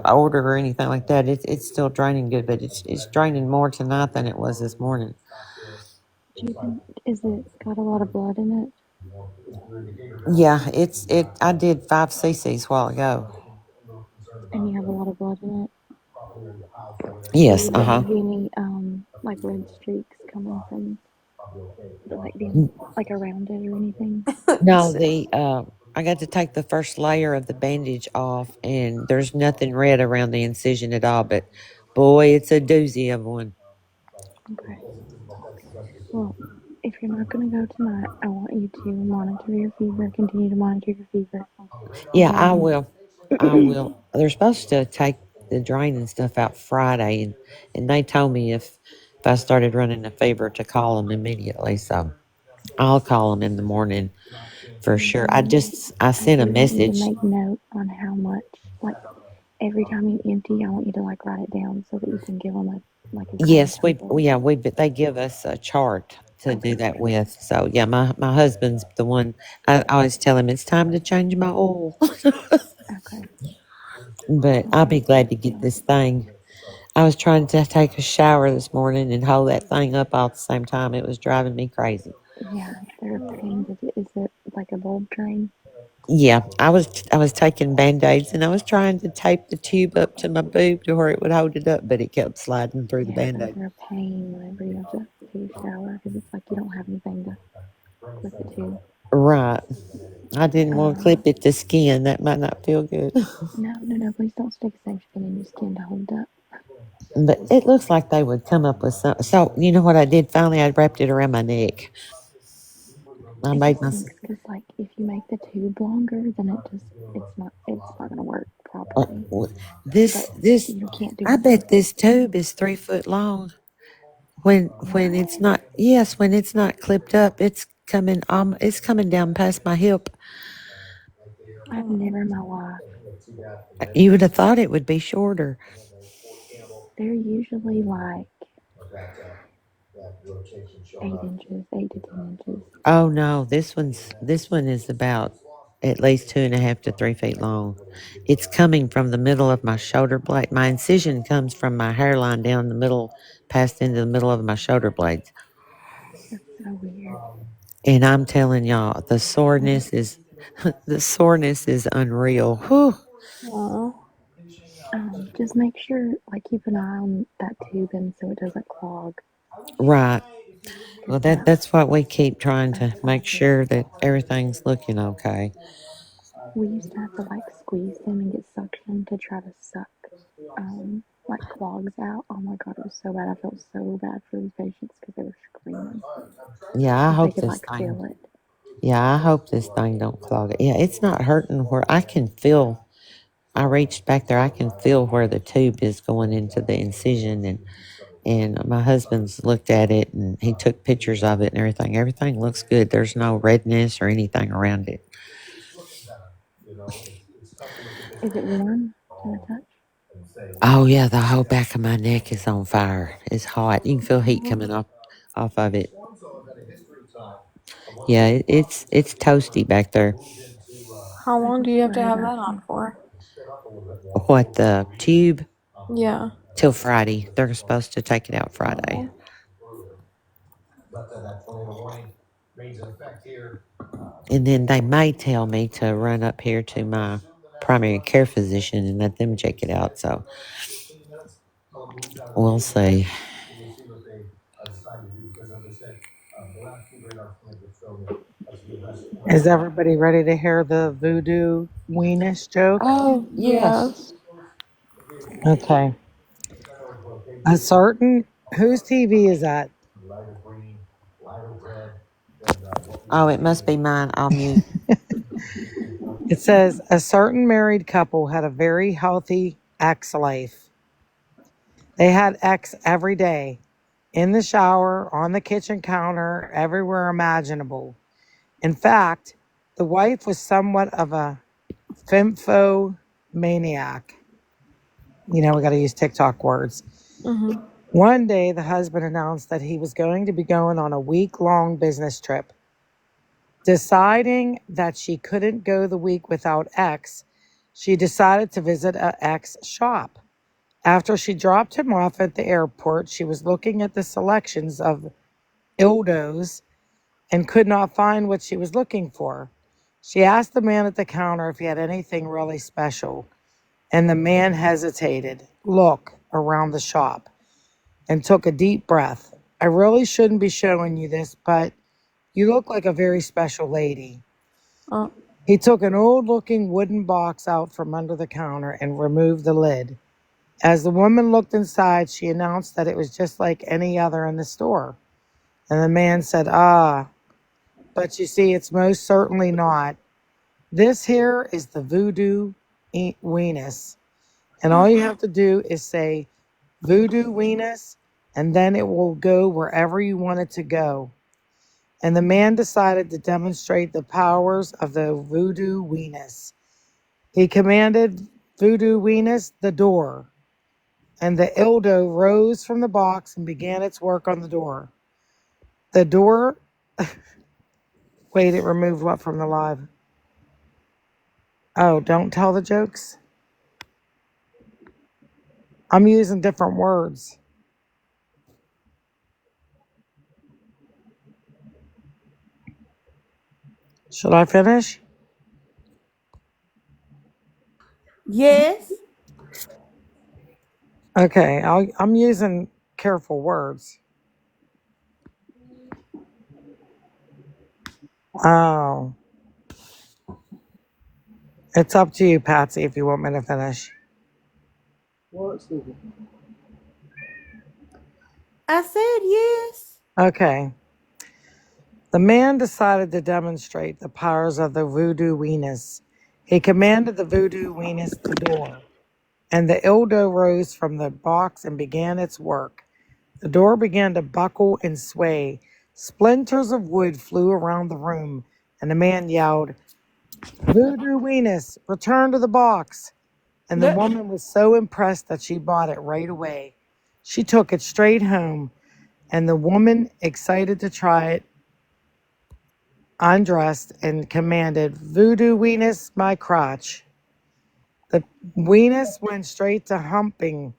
odor or anything like that. It's still draining good, but it's draining more tonight than it was this morning. Jeeping, is it got a lot of blood in it? Yeah, it. I did 5 cc's while ago. And you have a lot of blood in it? Yes, Do uh you huh. have any like red streaks coming from like being like around it or anything? No, I got to take the first layer of the bandage off, and there's nothing red around the incision at all. But boy, it's a doozy of one. Okay. Well, if you're not going to go tonight, I want you to monitor your fever, continue to monitor your fever. Yeah, I And will. I will. They're supposed to take the drain and stuff out Friday, and they told me if I started running a fever to call them immediately. So I'll call them in the morning for and sure. I I sent a do want you to message. make note on how much, like every time you empty, I want you to like write it down so that you can give them a grand Yes, total. they give us a chart to do Okay, that okay, with. So yeah, my husband's the one. I always tell him it's time to change my oil. okay, But I'll okay, be glad good to get deal. this thing. I was trying to take a shower this morning and hold that thing up all at the same time. It was driving me crazy. Yeah, they're a pain. Is it like a bulb drain? Yeah, I was taking band-aids and I was trying to tape the tube up to my boob to where it would hold it up, but it kept sliding through the Yeah, those band-aid. are a pain whenever you have to take a shower because it's like you don't have anything to clip it to. Right. I didn't want to clip Um, it to skin. That might not feel good. no, no, no, please don't stick a safe spin in your skin to hold it up. But it looks like they would come up with some. So you know what I did? Finally, I wrapped it around my neck. I It made just my. stinks because like if you make the tube longer, then it's not gonna work Uh, properly. this But this. you can't do I it like bet this tube is 3 foot long. When what? it's not, yes, when it's not clipped up, it's coming down past my hip. I've never in my life. You would have thought it would be shorter. They're usually like 8 inches, 8 to 10 inches. Oh no, this one is about at least 2.5 to 3 feet long. It's coming from the middle of my shoulder blade. My incision comes from my hairline down the middle, past into the middle of my shoulder blades. That's so weird. And I'm telling y'all, the Well, soreness is the soreness is unreal. Whew. Oh. just make sure like keep an eye on that tube and so it doesn't clog Right. because Well, that's what we keep trying to make awful. sure that everything's looking okay. We used to have to like squeeze them and get suction to try to suck like clogs out. Oh my god, it was so bad. I felt so bad for these patients because they were screaming Yeah, I because they hope could this like thing. feel it. Yeah, I hope this thing don't clog it. Yeah, it's not hurting where I can feel. I reached back there. I can feel where the tube is going into the incision, and my husband's looked at it and he took pictures of it and everything. Everything looks good. There's no redness or anything around it. Is it warm to the touch? Oh yeah, the whole back of my neck is on fire. It's hot. You can feel heat Mhm. coming off of it. Yeah, it's toasty back there. How I long do just you have to pray have about that on you. for? What the tube Yeah. till Friday? They're supposed to take it out Friday, Oh. and then they may tell me to run up here to my primary care physician and let them check it out. So we'll see. Is everybody ready to hear the voodoo weenish joke? Oh yes. Yes. Okay. A certain whose TV is that? Oh, it must be mine. I'll mute. It says a certain married couple had a very healthy ex life. They had X every day in the shower, on the kitchen counter, everywhere imaginable. In fact, the wife was somewhat of a femfo maniac. You know, we got to use TikTok words. Mhm. One day, the husband announced that he was going to be going on a week long business trip. Deciding that she couldn't go the week without X, she decided to visit a X shop. After she dropped him off at the airport, she was looking at the selections of dildos and could not find what she was looking for. She asked the man at the counter if he had anything really special, and the man hesitated, looked around the shop, and took a deep breath. I really shouldn't be showing you this, but you look like a very special lady. Uh, He took an old-looking wooden box out from under the counter and removed the lid. As the woman looked inside, she announced that it was just like any other in the store. And the man said, "Ah, but you see, it's most certainly not. This here is the voodoo weenus. And all you have to do is say voodoo weenus, and then it will go wherever you want it to go." And the man decided to demonstrate the powers of the voodoo weenus. He commanded voodoo weenus the door, and the dildo rose from the box and began its work on the door. The door, wait, it removed what from the live? Oh, don't tell the jokes. I'm using different words. Should I finish? Yes. Okay, I'm using careful words. Oh, it's up to you, Patsy, if you want me to finish. What, Stevie? I said yes. Okay. The man decided to demonstrate the powers of the voodoo weenus. He commanded the voodoo weenus the door, and the dildo rose from the box and began its work. The door began to buckle and sway. Splinters of wood flew around the room, and the man yelled, "Voodoo weenus, return to the box." And the woman was so impressed that she bought it right away. She took it straight home, and the woman, excited to try it, undressed and commanded, "Voodoo weenus, my crotch." The weenus went straight to humping.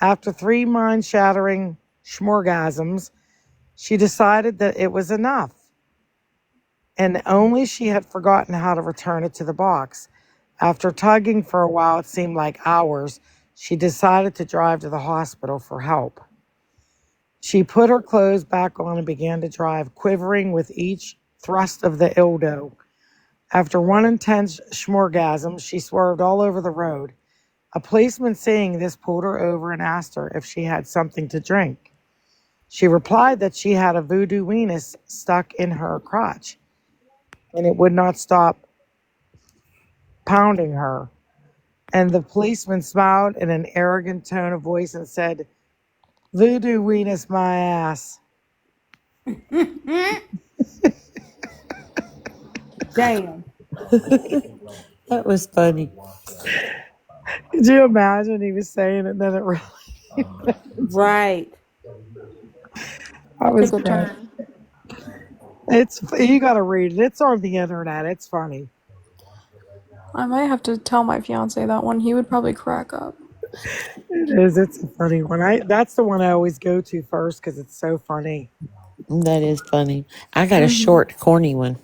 After 3 mind-shattering schmorgasms, she decided that it was enough, and only she had forgotten how to return it to the box. After tugging for a while, it seemed like hours, she decided to drive to the hospital for help. She put her clothes back on and began to drive, quivering with each thrust of the dildo. After one intense schmorgasm, she swerved all over the road. A policeman seeing this pulled her over and asked her if she had something to drink. She replied that she had a voodoo weenus stuck in her crotch, and it would not stop pounding her. And the policeman smiled in an arrogant tone of voice and said, "Voodoo weenus my ass." Damn. That was funny. Could you imagine he was saying it, then it really Right. I was took a crying. turn. It's, you got to read it. It's on the internet. It's funny. I might have to tell my fiance that one. He would probably crack up. It is. It's a funny one. That's the one I always go to first because it's so funny. That is funny. I got a short, corny one.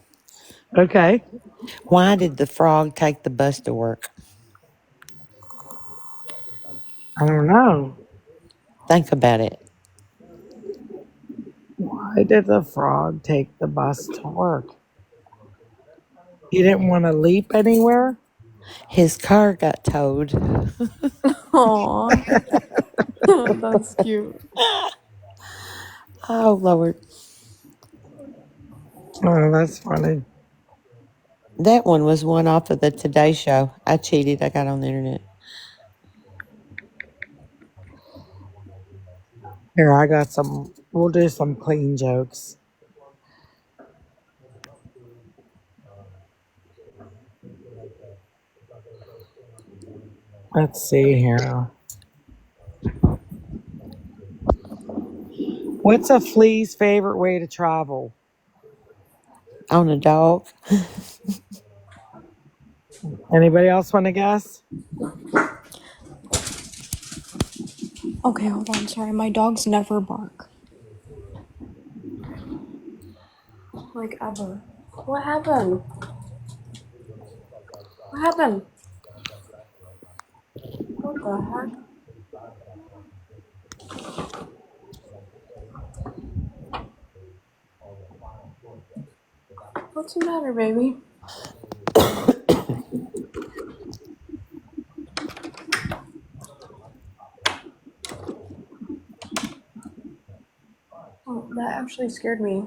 Okay. Why did the frog take the bus to work? I don't know. Think about it. Why did the frog take the bus to work? He didn't want to leap anywhere? His car got towed. Aw. That's cute. Oh, Lord. Oh, that's funny. That one was one off of the Today Show. I cheated. I got on the internet. Here, I got some. We'll do some clean jokes. Let's see here. What's a flea's favorite way to travel? On a dog. Anybody else want to guess? Okay, hold on. Sorry, my dogs never bark. Like, ever. What happened? What happened? What the heck? What's the matter, baby? Oh, that actually scared me.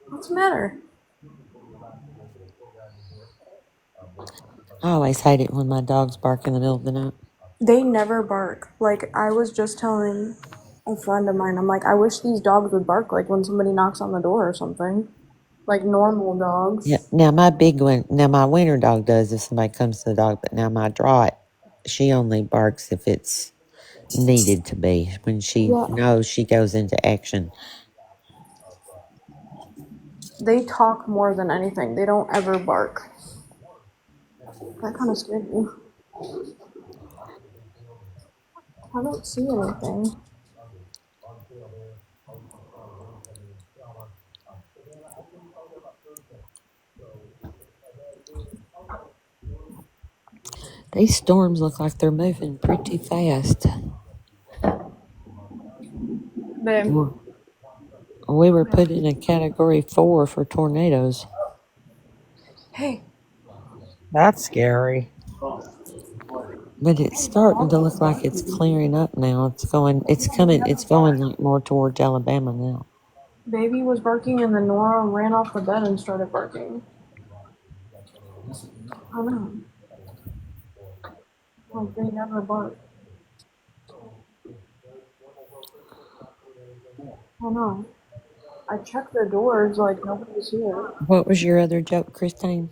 What's the matter? I always hate it when my dogs bark in the middle of the night. They never bark. Like, I was just telling a friend of mine, I'm like, I wish these dogs would bark like when somebody knocks on the door or something. Like normal dogs. Yeah. Now my big one. Now my winter dog does if somebody comes to the dog, but now my Drott, she only barks if it's needed to be. When she Yeah. knows she goes into action. They talk more than anything. They don't ever bark. That kind of scared me. I don't see anything. These storms look like they're moving pretty fast. Babe. We were put in a category 4 for tornadoes. Hey. That's scary. But it's starting to look like it's clearing up now. It's going like more towards Alabama now. Baby was barking and then Nora ran off the bed and started barking. I know. Like, they never bark. I know. I checked the doors, like, nobody's here. What was your other joke, Christine?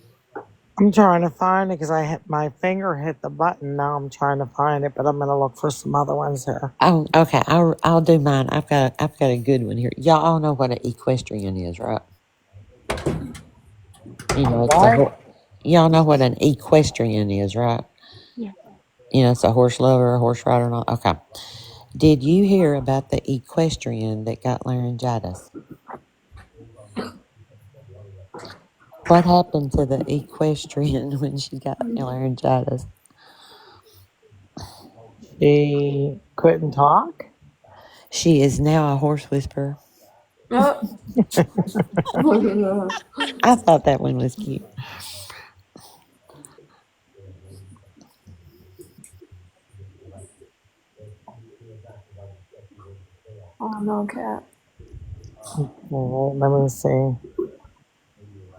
I'm trying to find it because I hit my finger hit the button. Now I'm trying to find it, but I'm gonna look for some other ones here. Oh, okay. I'll do mine. I've got a good one here. Y'all all know what an equestrian is, right? You know, it's What? y'all know what an equestrian is, right? Yeah. You know, it's a horse lover, a horse rider, and all. Okay. Did you hear about the equestrian that got laryngitis? What happened to the equestrian when she got laryngitis? She couldn't talk? She is now a horse whisperer. Oh. I thought that one was cute. Oh, no, cat. All right, let me see.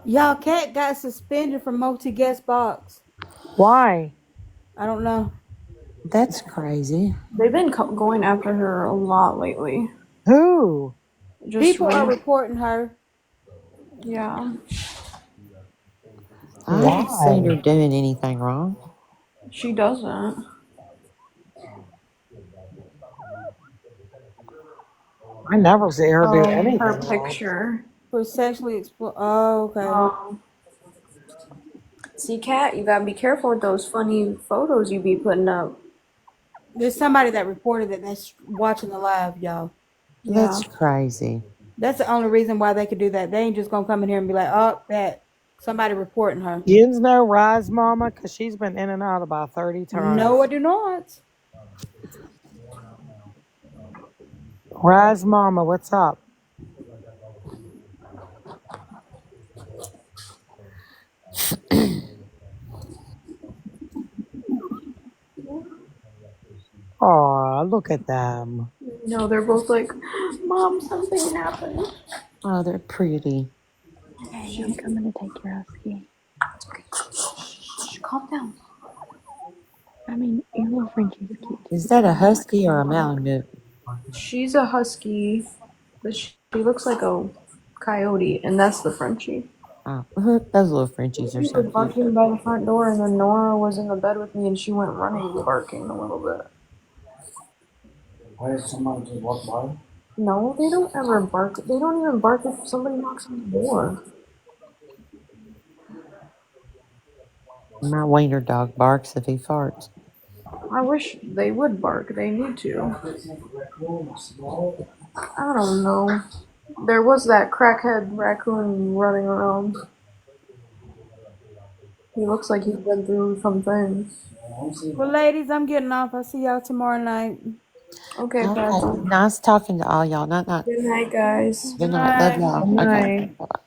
Y'all cat got suspended from multi guest box. Why? I don't know. That's crazy. They've been going after her a lot lately. Who? Just People are reporting her. yeah. I haven't seen her Why? doing anything wrong. She doesn't. I never see her do Her anything wrong. picture. For sexually exploit. Oh, okay. See, Cat, you gotta be careful with those funny photos you be putting up. There's somebody that reported that that's watching the live, y'all. Yeah. That's crazy. That's the only reason why they could do that. They ain't just gonna come in here and be like, oh, that somebody reporting her. You know Rise Mama? Because she's been in and out about 30 times. No, I do not. Rise Mama, what's up? Aw, look at them. No, they're both like, Mom, something happened. Oh, they're pretty. Hey, I'm coming to take your husky. Shh, calm down. I mean, your little Frenchie's cute too. Is that I a don't know, like husky or a small dog. Malamute? She's a husky, but she looks like a coyote, and that's the Frenchie. Oh, those little Frenchies are She so was cute. barking by the front door, and then Nora was in the bed with me, and she went running, barking a little bit. Why did somebody just walk by? No, they don't ever bark. They don't even bark if somebody knocks on the door. My wiener dog barks if he farts. I wish they would bark. They need to. I don't know. There was that crackhead raccoon running around. He looks like he's been through some things. Well, ladies, I'm getting off. I'll see y'all tomorrow night. Okay, Okay. Patsy. Nice talking to all y'all. Night night. Good night, guys. Good night. Love Bye. y'all. Good Okay. night. Bye-bye.